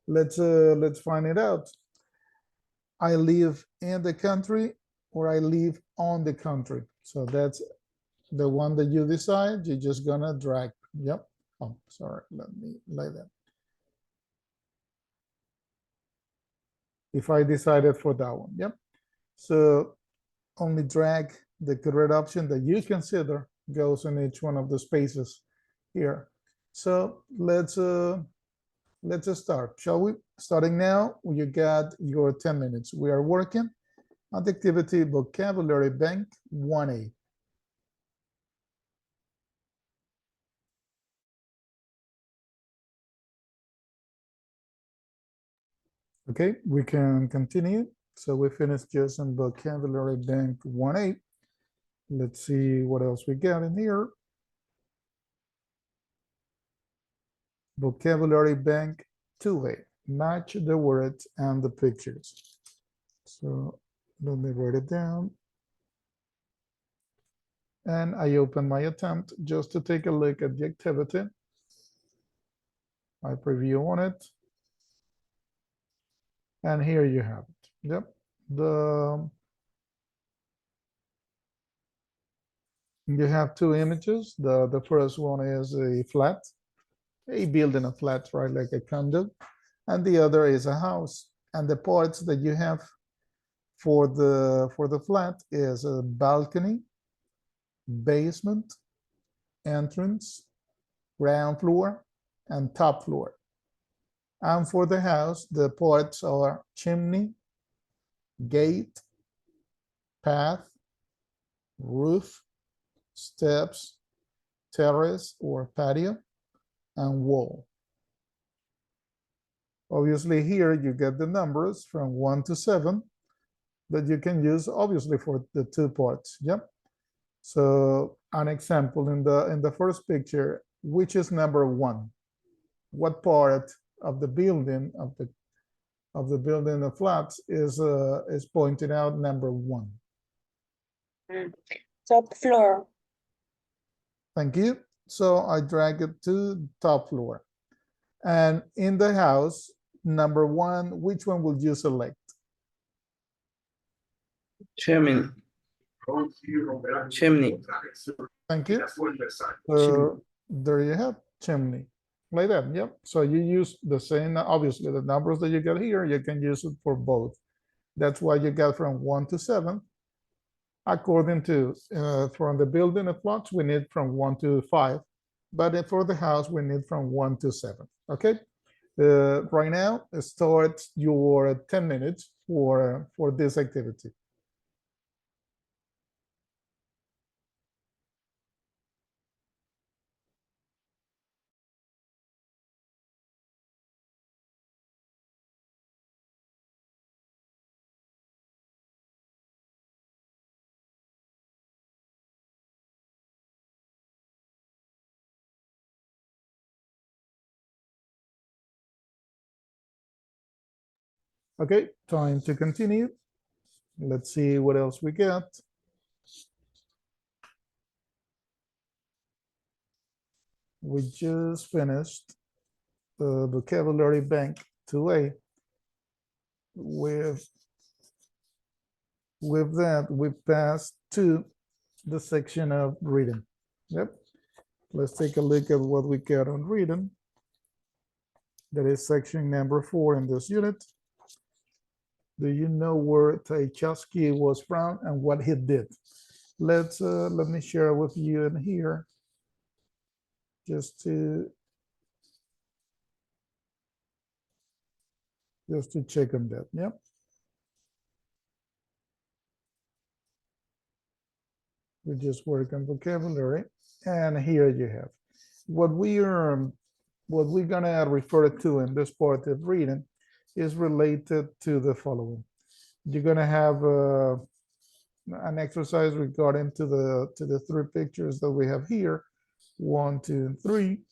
let's find it out. I live in the country or I live on the country. So that's the one that you decide. You're just gonna drag. Yep. Oh, sorry. Let me like that. If I decided for that one. Yep. So only drag the correct option that you consider goes in each one of the spaces here. So let's start, shall we? Starting now, you got your 10 minutes. We are working on the activity vocabulary bank 1A. Okay, we can continue. So we finished just on vocabulary bank 1A. Let's see what else we got in here. Vocabulary bank 2A. Match the words and the pictures. So let me write it down. And I open my attempt just to take a look at the activity. I preview on it. And here you have it. Yep. You have two images. The first one is a flat, a building, a flat, right, like a condo. And the other is a house. And the parts that you have for the flat is a balcony, basement, entrance, ground floor, and top floor. And for the house, the parts are chimney, gate, path, roof, steps, terrace or patio, and wall. Obviously here you get the numbers from 1 to 7 that you can use obviously for the two parts. Yep. So an example in the first picture, which is number 1? What part of the building of the building of flats is pointed out number 1? Top floor. Thank you. So I drag it to top floor. And in the house, number 1, which one would you select? Chimney. Chimney. Thank you. There you have chimney. Like that, yep. So you use the same, obviously the numbers that you got here, you can use it for both. That's why you got from 1 to 7. According to, from the building of flats, we need from 1 to 5. But for the house, we need from 1 to 7, okay? Right now, start your 10 minutes for this activity. Okay, time to continue. Let's see what else we got. We just finished the vocabulary bank 2A. With that, we passed to the section of reading. Yep. Let's take a look at what we got on reading. That is section number 4 in this unit. Do you know where Tchaikovsky was from and what he did? Let me share with you in here, just to check on that. Yep. We just work on vocabulary, and here you have what we're gonna refer to in this part of reading is related to the following. You're gonna have an exercise regarding to the 3 pictures that we have here, 1, 2, and 3,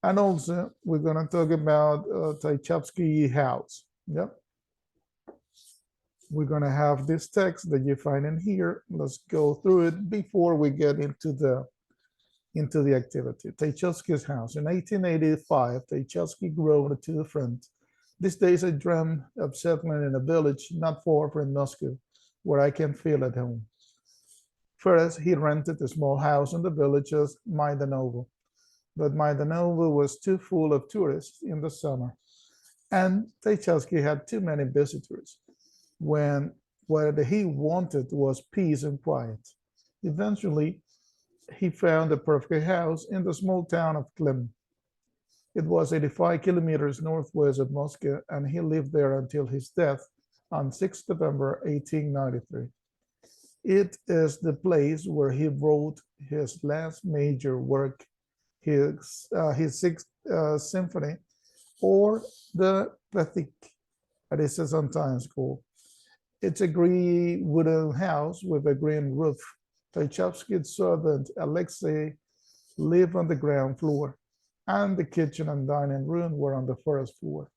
and also we're gonna talk about Tchaikovsky house. Yep. We're gonna have this text that you find in here. Let's go through it before we get into the activity. Tchaikovsky's house. In 1885, Tchaikovsky grew to the front. These days I dream of settling in a village not far from Moscow, where I can feel at home. First, he rented a small house in the village of Maidanovo, but Maidanovo was too full of tourists in the summer, and Tchaikovsky had too many visitors, when what he wanted was peace and quiet. Eventually, he found a perfect house in the small town of Klin. It was 85 kilometers northwest of Moscow, and he lived there until his death on 6 November 1893. It is the place where he wrote his last major work, his 6th symphony, or the Pathetique, as it is sometimes called. It's a green wooden house with a green roof. Tchaikovsky's servant Alexei lived on the ground floor, and the kitchen and dining room were on the first floor.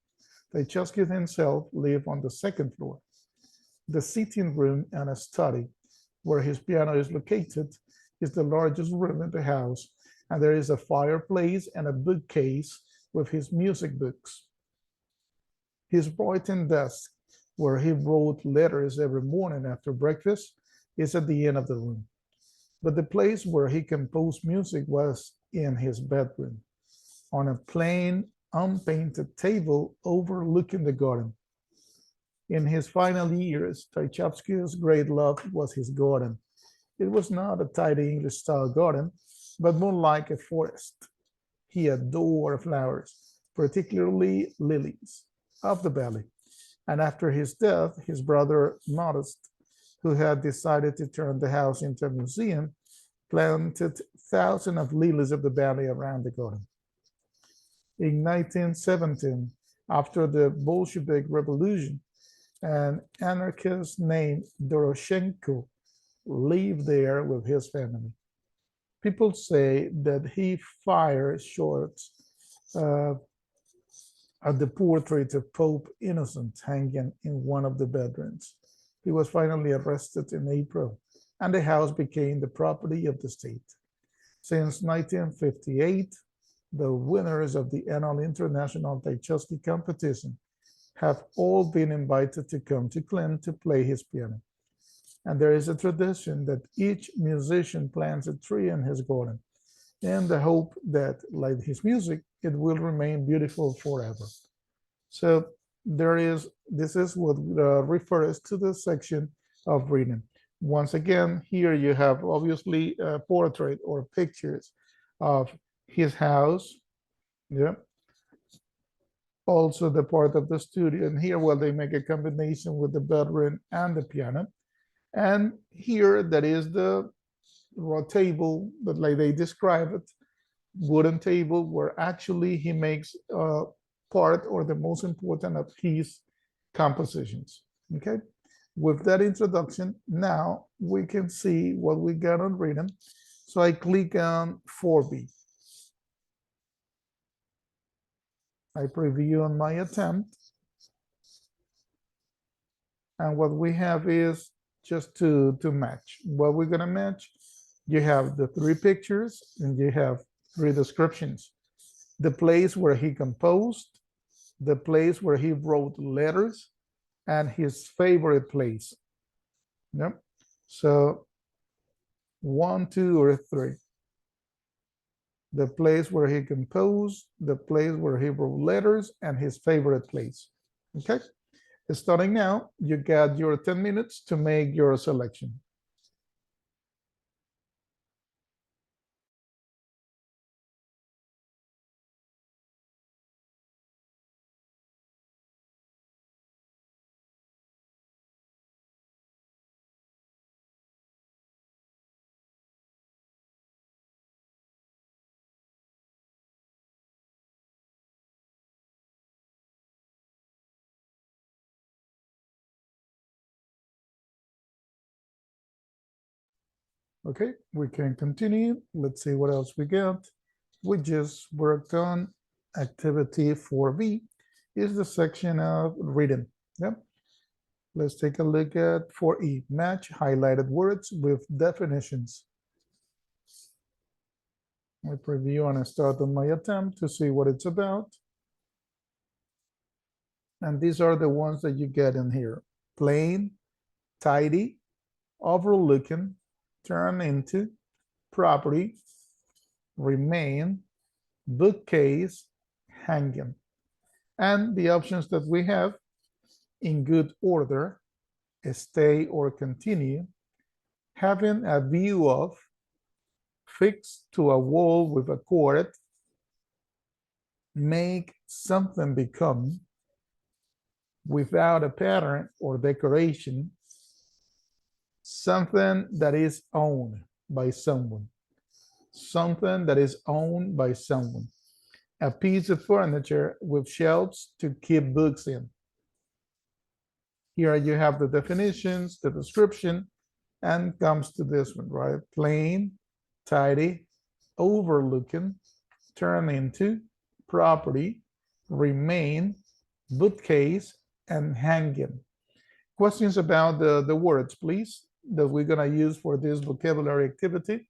Tchaikovsky himself lived on the second floor. The sitting room and a study, where his piano is located, is the largest room in the house, and there is a fireplace and a bookcase with his music books. His writing desk, where he wrote letters every morning after breakfast, is at the end of the room. But the place where he composed music was in his bedroom, on a plain, unpainted table overlooking the garden. In his final years, Tchaikovsky's great love was his garden. It was not a tidy English-style garden, but more like a forest. He adored flowers, particularly lilies of the valley. And after his death, his brother Modest, who had decided to turn the house into a museum, planted thousands of lilies of the valley around the garden. In 1917, after the Bolshevik Revolution, an anarchist named Doroshenko lived there with his family. People say that he fired shots at the portrait of Pope Innocent hanging in one of the bedrooms. He was finally arrested in April, and the house became the property of the state. Since 1958, the winners of the annual International Tchaikovsky competition have all been invited to come to Klin to play his piano. And there is a tradition that each musician plants a tree in his garden in the hope that, like his music, it will remain beautiful forever. So this is what refers to the section of reading. Once again, here you have obviously a portrait or pictures of his house. Yeah. also the part of the studio. And here, well, they make a combination with the bedroom and the piano. And here, that is the raw table, but like they describe it, wooden table, where actually he makes part or the most important of his compositions. Okay, with that introduction, now we can see what we got on reading. So I click on 4B. I preview on my attempt. And what we have is just to match. What we're gonna match, you have the 3 pictures and you have 3 descriptions. The place where he composed, the place where he wrote letters, and his favorite place. Yep. So 1, 2, or 3. The place where he composed, the place where he wrote letters, and his favorite place. Okay. Starting now, you got your 10 minutes to make your selection. Okay, we can continue. Let's see what else we got. We just worked on activity 4B, is the section of reading. Yep. Let's take a look at 4E, match highlighted words with definitions. I preview and I start on my attempt to see what it's about. And these are the ones that you get in here. Plain, tidy, overlooking, turn into, property, remain, bookcase, hanging. And the options that we have: in good order, stay or continue, having a view of, fixed to a wall with a cord, make something become, without a pattern or decoration, something that is owned by someone, something that is owned by someone, a piece of furniture with shelves to keep books in. Here you have the definitions, the description, and comes to this one, right? Plain, tidy, overlooking, turn into, property, remain, bookcase, and hanging. Questions about the words, please, that we're gonna use for this vocabulary activity.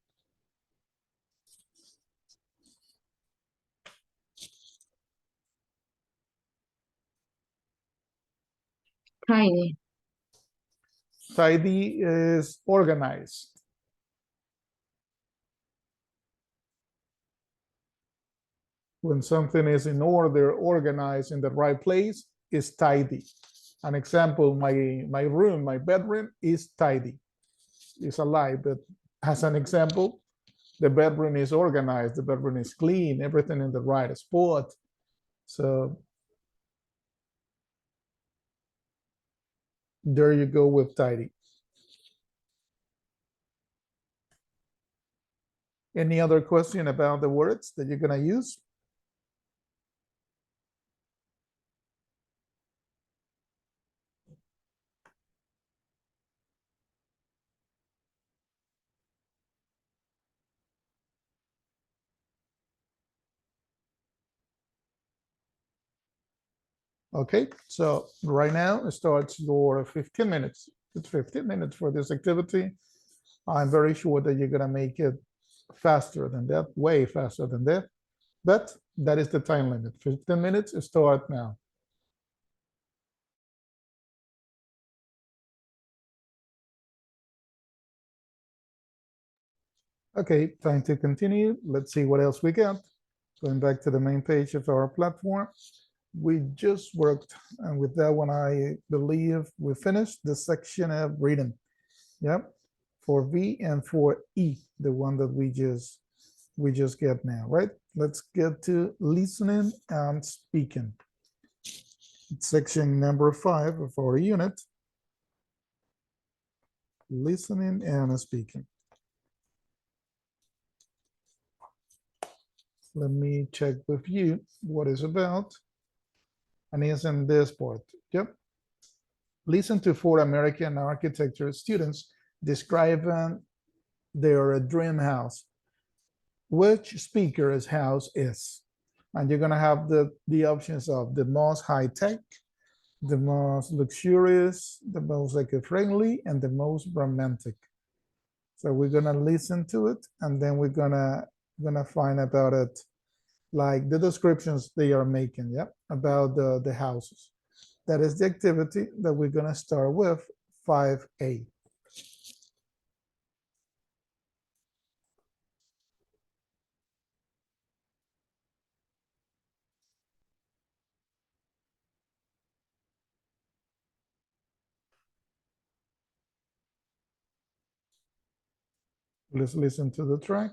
Tidy. Tidy is organized. When something is in order, organized in the right place, is tidy. An example, my room, my bedroom is tidy. It's a lie, but as an example, the bedroom is organized, the bedroom is clean, everything in the right spot. So there you go with tidy. Any other question about the words that you're gonna use? Okay, so right now it starts your 15 minutes. It's 15 minutes for this activity. I'm very sure that you're gonna make it faster than that, way faster than that. But that is the time limit. 15 minutes, start now. Okay, time to continue. Let's see what else we got. Going back to the main page of our platform. We just worked, and with that one, I believe we finished the section of reading. Yep, for V and for E, the one that we just get now, right? Let's get to listening and speaking. It's section number 5 of our unit. Listening and speaking. Let me check with you what it's about. And it's in this part. Yep. Listen to 4 American architecture students describing their dream house. Which speaker's house is? And you're gonna have the options of the most high-tech, the most luxurious, the most eco-friendly, and the most romantic. So we're gonna listen to it, and then we're gonna find about it, like the descriptions they are making, yeah, about the houses. That is the activity that we're gonna start with, 5A. Let's listen to the track.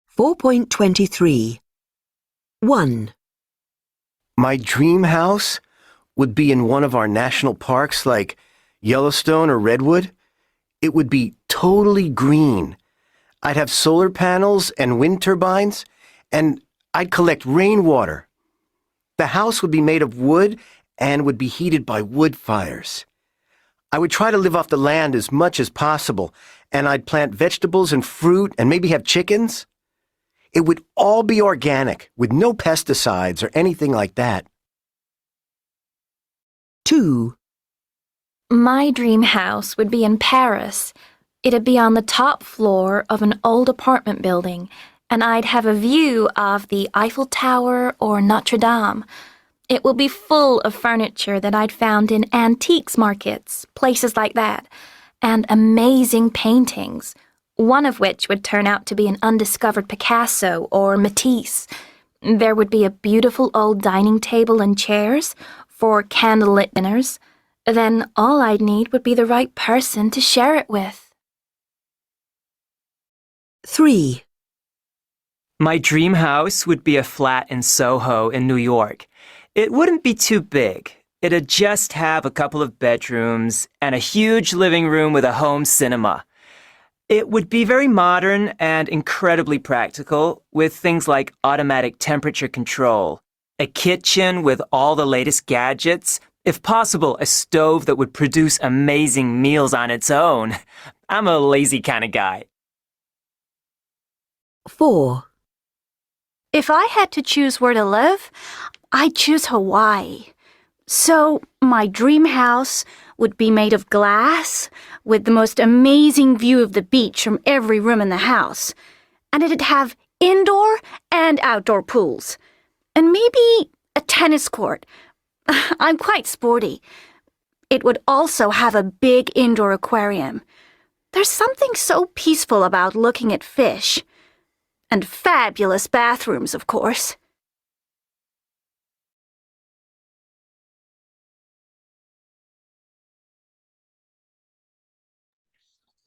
Four point 23. 1. My dream house would be in one of our national parks like Yellowstone or Redwood. It would be totally green. I'd have solar panels and wind turbines, and I'd collect rainwater. The house would be made of wood and would be heated by wood fires. I would try to live off the land as much as possible, and I'd plant vegetables and fruit and maybe have chickens. It would all be organic, with no pesticides or anything like that. 2. My dream house would be in Paris. It'd be on the top floor of an old apartment building, and I'd have a view of the Eiffel Tower or Notre Dame. It will be full of furniture that I'd found in antiques markets, places like that, and amazing paintings, one of which would turn out to be an undiscovered Picasso or Matisse. There would be a beautiful old dining table and chairs for candlelit dinners. Then all I'd need would be the right person to share it with. 3. My dream house would be a flat in Soho in New York. It wouldn't be too big. It'd just have a couple of bedrooms and a huge living room with a home cinema. It would be very modern and incredibly practical, with things like automatic temperature control, a kitchen with all the latest gadgets, if possible, a stove that would produce amazing meals on its own. I'm a lazy kind of guy. 4. If I had to choose where to live, I'd choose Hawaii. So my dream house would be made of glass, with the most amazing view of the beach from every room in the house. And it'd have indoor and outdoor pools. And maybe a tennis court. I'm quite sporty. It would also have a big indoor aquarium. There's something so peaceful about looking at fish. And fabulous bathrooms, of course.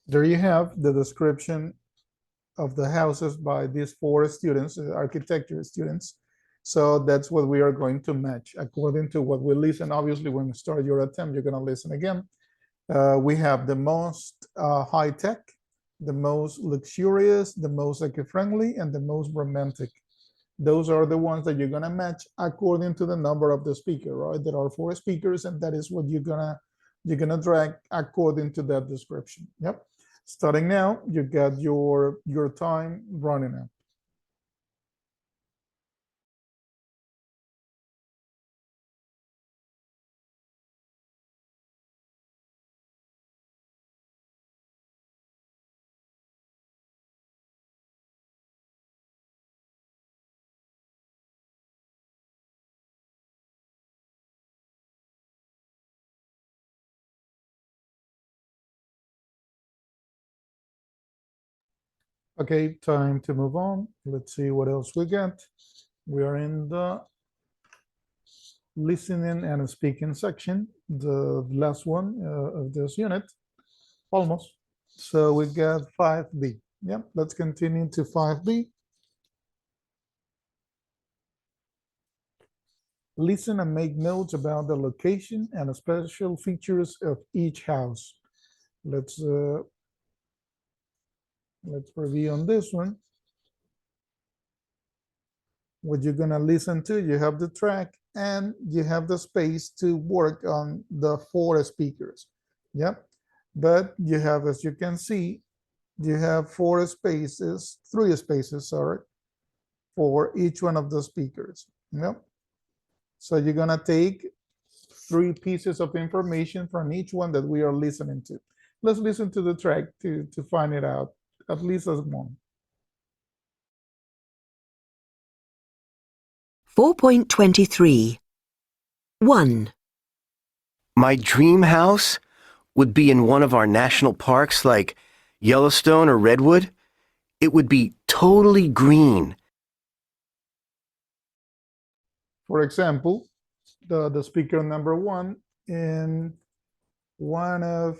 There you have the description of the houses by these 4 students, architecture students. So that's what we are going to match according to what we listen. Obviously, when you start your attempt, you're going to listen again. We have the most high-tech, the most luxurious, the most eco-friendly, and the most romantic. Those are the ones that you're going to match according to the number of the speaker, right? There are 4 speakers, and that is what you're gonna drag according to that description. Yep. Starting now, you got your time running out. Okay, time to move on. Let's see what else we got. We are in the listening and speaking section, the last one of this unit, almost. So we got 5B. Yep, let's continue to 5B. Listen and make notes about the location and the special features of each house. Let's review on this one. What you're gonna listen to, you have the track and you have the space to work on the 4 speakers. Yep. But you have, as you can see, you have 3 spaces, sorry, for each one of the speakers. Yep. So you're gonna take 3 pieces of information from each one that we are listening to. Let's listen to the track to find it out, at least as one. 4.23. 1, My dream house would be in one of our national parks like Yellowstone or Redwood. It would be totally green. For example, the speaker number 1 in one of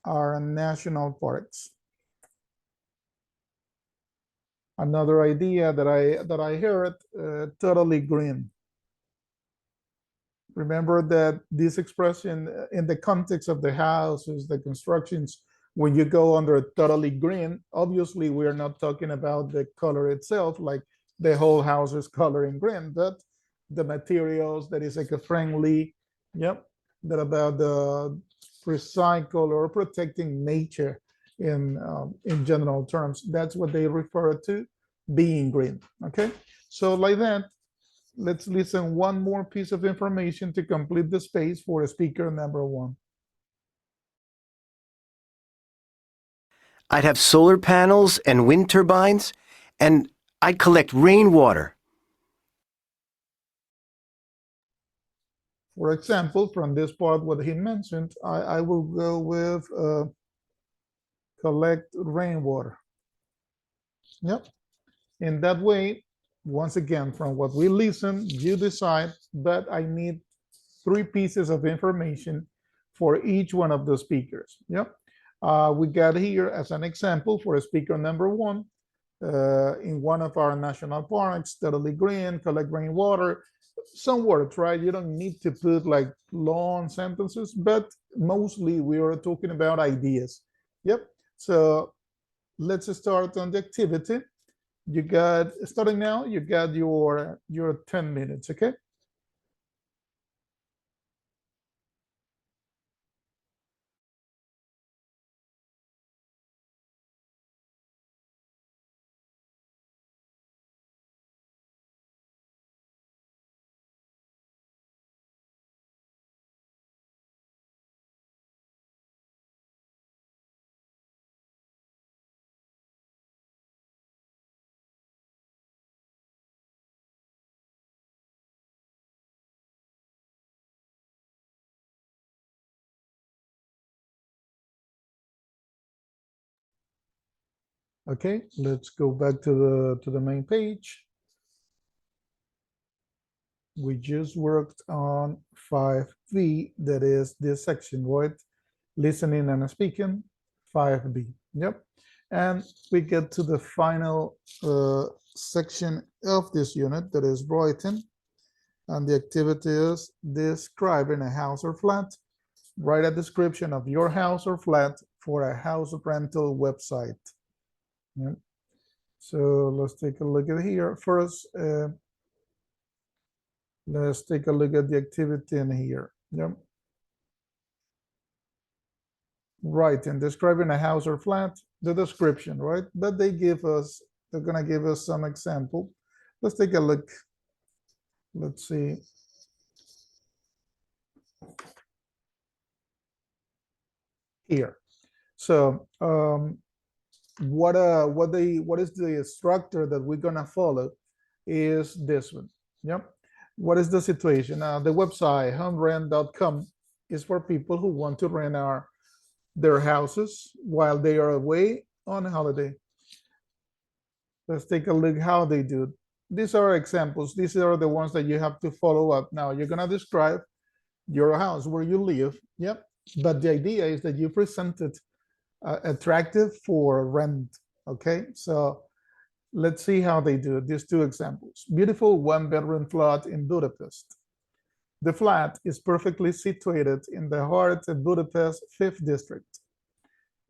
our national parks. Another idea that I heard, totally green. Remember that this expression in the context of the houses, the constructions, when you go under totally green, obviously we are not talking about the color itself, like the whole house is color in green, but the materials that is eco-friendly, yep, that about the recycle or protecting nature in general terms. That's what they refer to being green. Okay, so like that, let's listen one more piece of information to complete the space for speaker number 1. I'd have solar panels and wind turbines, and I'd collect rainwater. For example, from this part, what he mentioned, I will go with collect rainwater. Yep. In that way, once again, from what we listen, you decide that I need 3 pieces of information for each one of the speakers. Yep. We got here as an example for speaker number 1, in one of our national parks, totally green, collect rainwater. Some words, right? You don't need to put like long sentences, but mostly we are talking about ideas. Yep. So let's start on the activity. You got, starting now, you got your 10 minutes, okay? Okay, let's go back to the main page. We just worked on 5B, that is this section, right? Listening and speaking, 5B. Yep. And we get to the final section of this unit, that is writing. And the activity is describing a house or flat. Write a description of your house or flat for a house rental website. Yep. So let's take a look at here. First, let's take a look at the activity in here. Yep. Right, and describing a house or flat, the description, right? But they give us, they're gonna give us some example. Let's take a look. Let's see. Here. So what is the structure that we're gonna follow is this one. Yep. What is the situation? The website homerent.com is for people who want to rent their houses while they are away on holiday. Let's take a look how they do it. These are examples. These are the ones that you have to follow up. Now you're gonna describe your house where you live. Yep. But the idea is that you present it attractive for rent. Okay, so let's see how they do it. These 2 examples. Beautiful 1-bedroom flat in Budapest. The flat is perfectly situated in the heart of Budapest 5th district.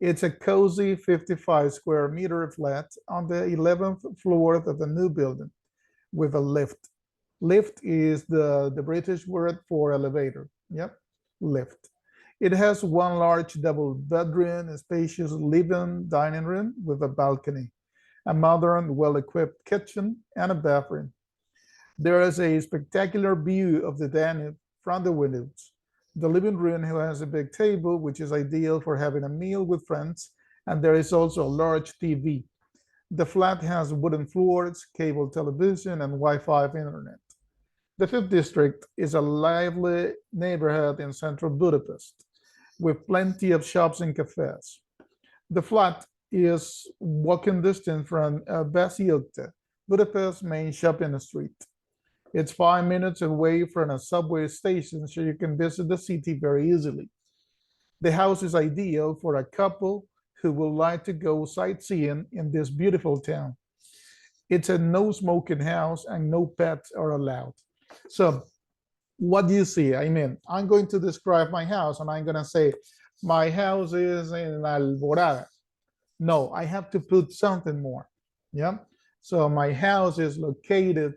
It's a cozy 55 square meter flat on the 11th floor of the new building with a lift. Lift is the British word for elevator. Yep, lift. It has one large double bedroom, a spacious living dining room with a balcony, a modern, well-equipped kitchen, and a bathroom. There is a spectacular view of the Danube from the windows. The living room has a big table, which is ideal for having a meal with friends, and there is also a large TV. The flat has wooden floors, cable television, and Wi-Fi internet. The 5th district is a lively neighborhood in central Budapest, with plenty of shops and cafes. The flat is walking distance from Basiulte, Budapest's main shopping street. It's 5 minutes away from a subway station, so you can visit the city very easily. The house is ideal for a couple who would like to go sightseeing in this beautiful town. It's a no smoking house and no pets are allowed. So what do you see? I mean, I'm going to describe my house and I'm going to say, my house is in Alvorada. No, I have to put something more. Yeah. So my house is located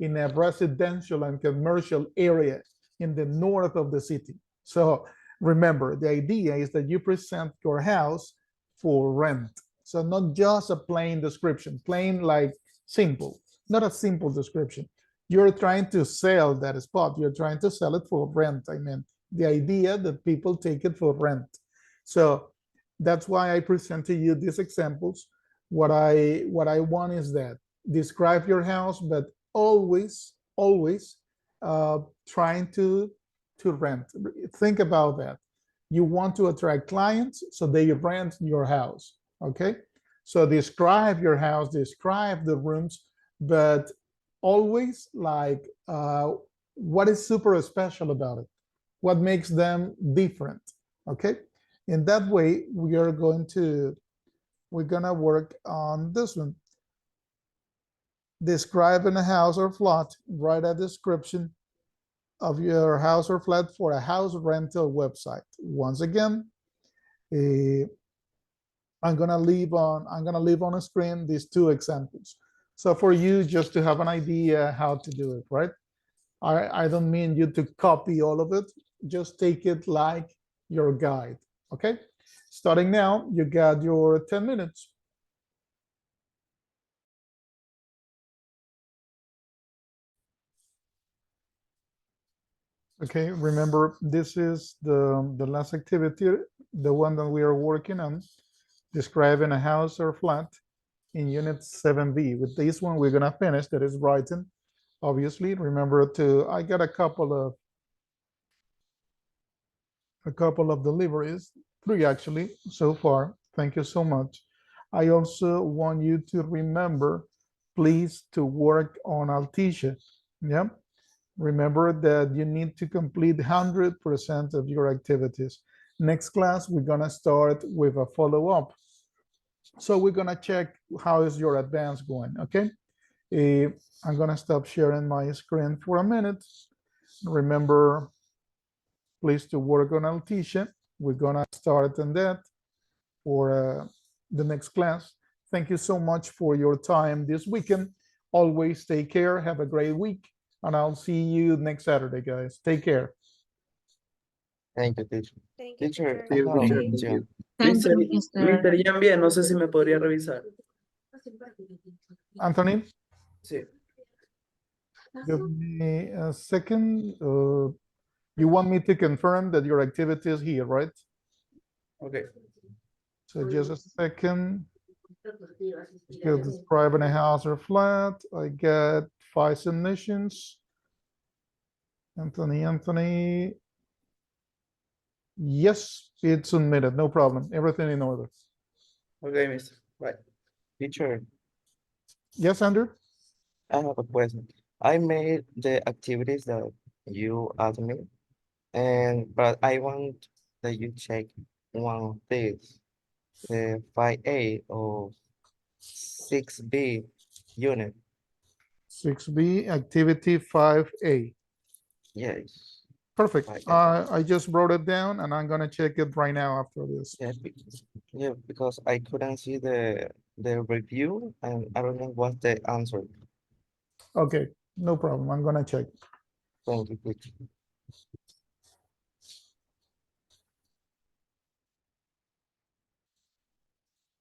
in a residential and commercial area in the north of the city. So remember, the idea is that you present your house for rent. So not just a plain description, plain like simple, not a simple description. You're trying to sell that spot. You're trying to sell it for rent. I mean, the idea that people take it for rent. So that's why I present to you these examples. What I want is that describe your house, but always trying to rent. Think about that. You want to attract clients, so they rent your house. Okay, so describe your house, describe the rooms, but always like what is super special about it, what makes them different. Okay, in that way we're gonna work on this one. Describing a house or flat, write a description of your house or flat for a house rental website. Once again, I'm gonna leave on a screen these two examples. So for you just to have an idea how to do it, right? I don't mean you to copy all of it, just take it like your guide, okay? Starting now, you got your 10 minutes. Okay, remember this is the last activity, the one that we are working on, describing a house or flat in unit 7B. With this one, we're gonna finish, that is writing. Obviously, remember I got a couple of deliveries, 3 actually so far. Thank you so much. I also want you to remember, please, to work on Altesia. Yeah. Remember that you need to complete 100% of your activities. Next class, we're gonna start with a follow-up. So we're gonna check how is your advance going, okay? I'm gonna stop sharing my screen for a minute. Remember, please, to work on Altesia. We're gonna start on that for the next class. Thank you so much for your time this weekend. Always take care, have a great week, and I'll see you next Saturday, guys. Take care. Thank you, teacher. Thank you, Teacher, teacher. I have a question. Thank Mister, you, mister. Mr. Ian bien, no sé si me podría revisar. Anthony, Sí. give me a second. You want me to confirm that your activity is here, right? Okay. So just a second. You're describing a house or flat. I get 5 submissions. Anthony. Yes, it's submitted. No problem. Everything in order. Okay, mister. Bye. Teacher, Yes, Andrew? I have a question. I made the activities that you asked me, but I want that you check one of these, the 5A or 6B unit. 6B, activity 5A. Yes. Perfect. Right. I just wrote it down and I'm gonna check it right now after this. Yeah, because I couldn't see the review and I don't know what's the answer. Okay, no problem. I'm gonna check. Thank you.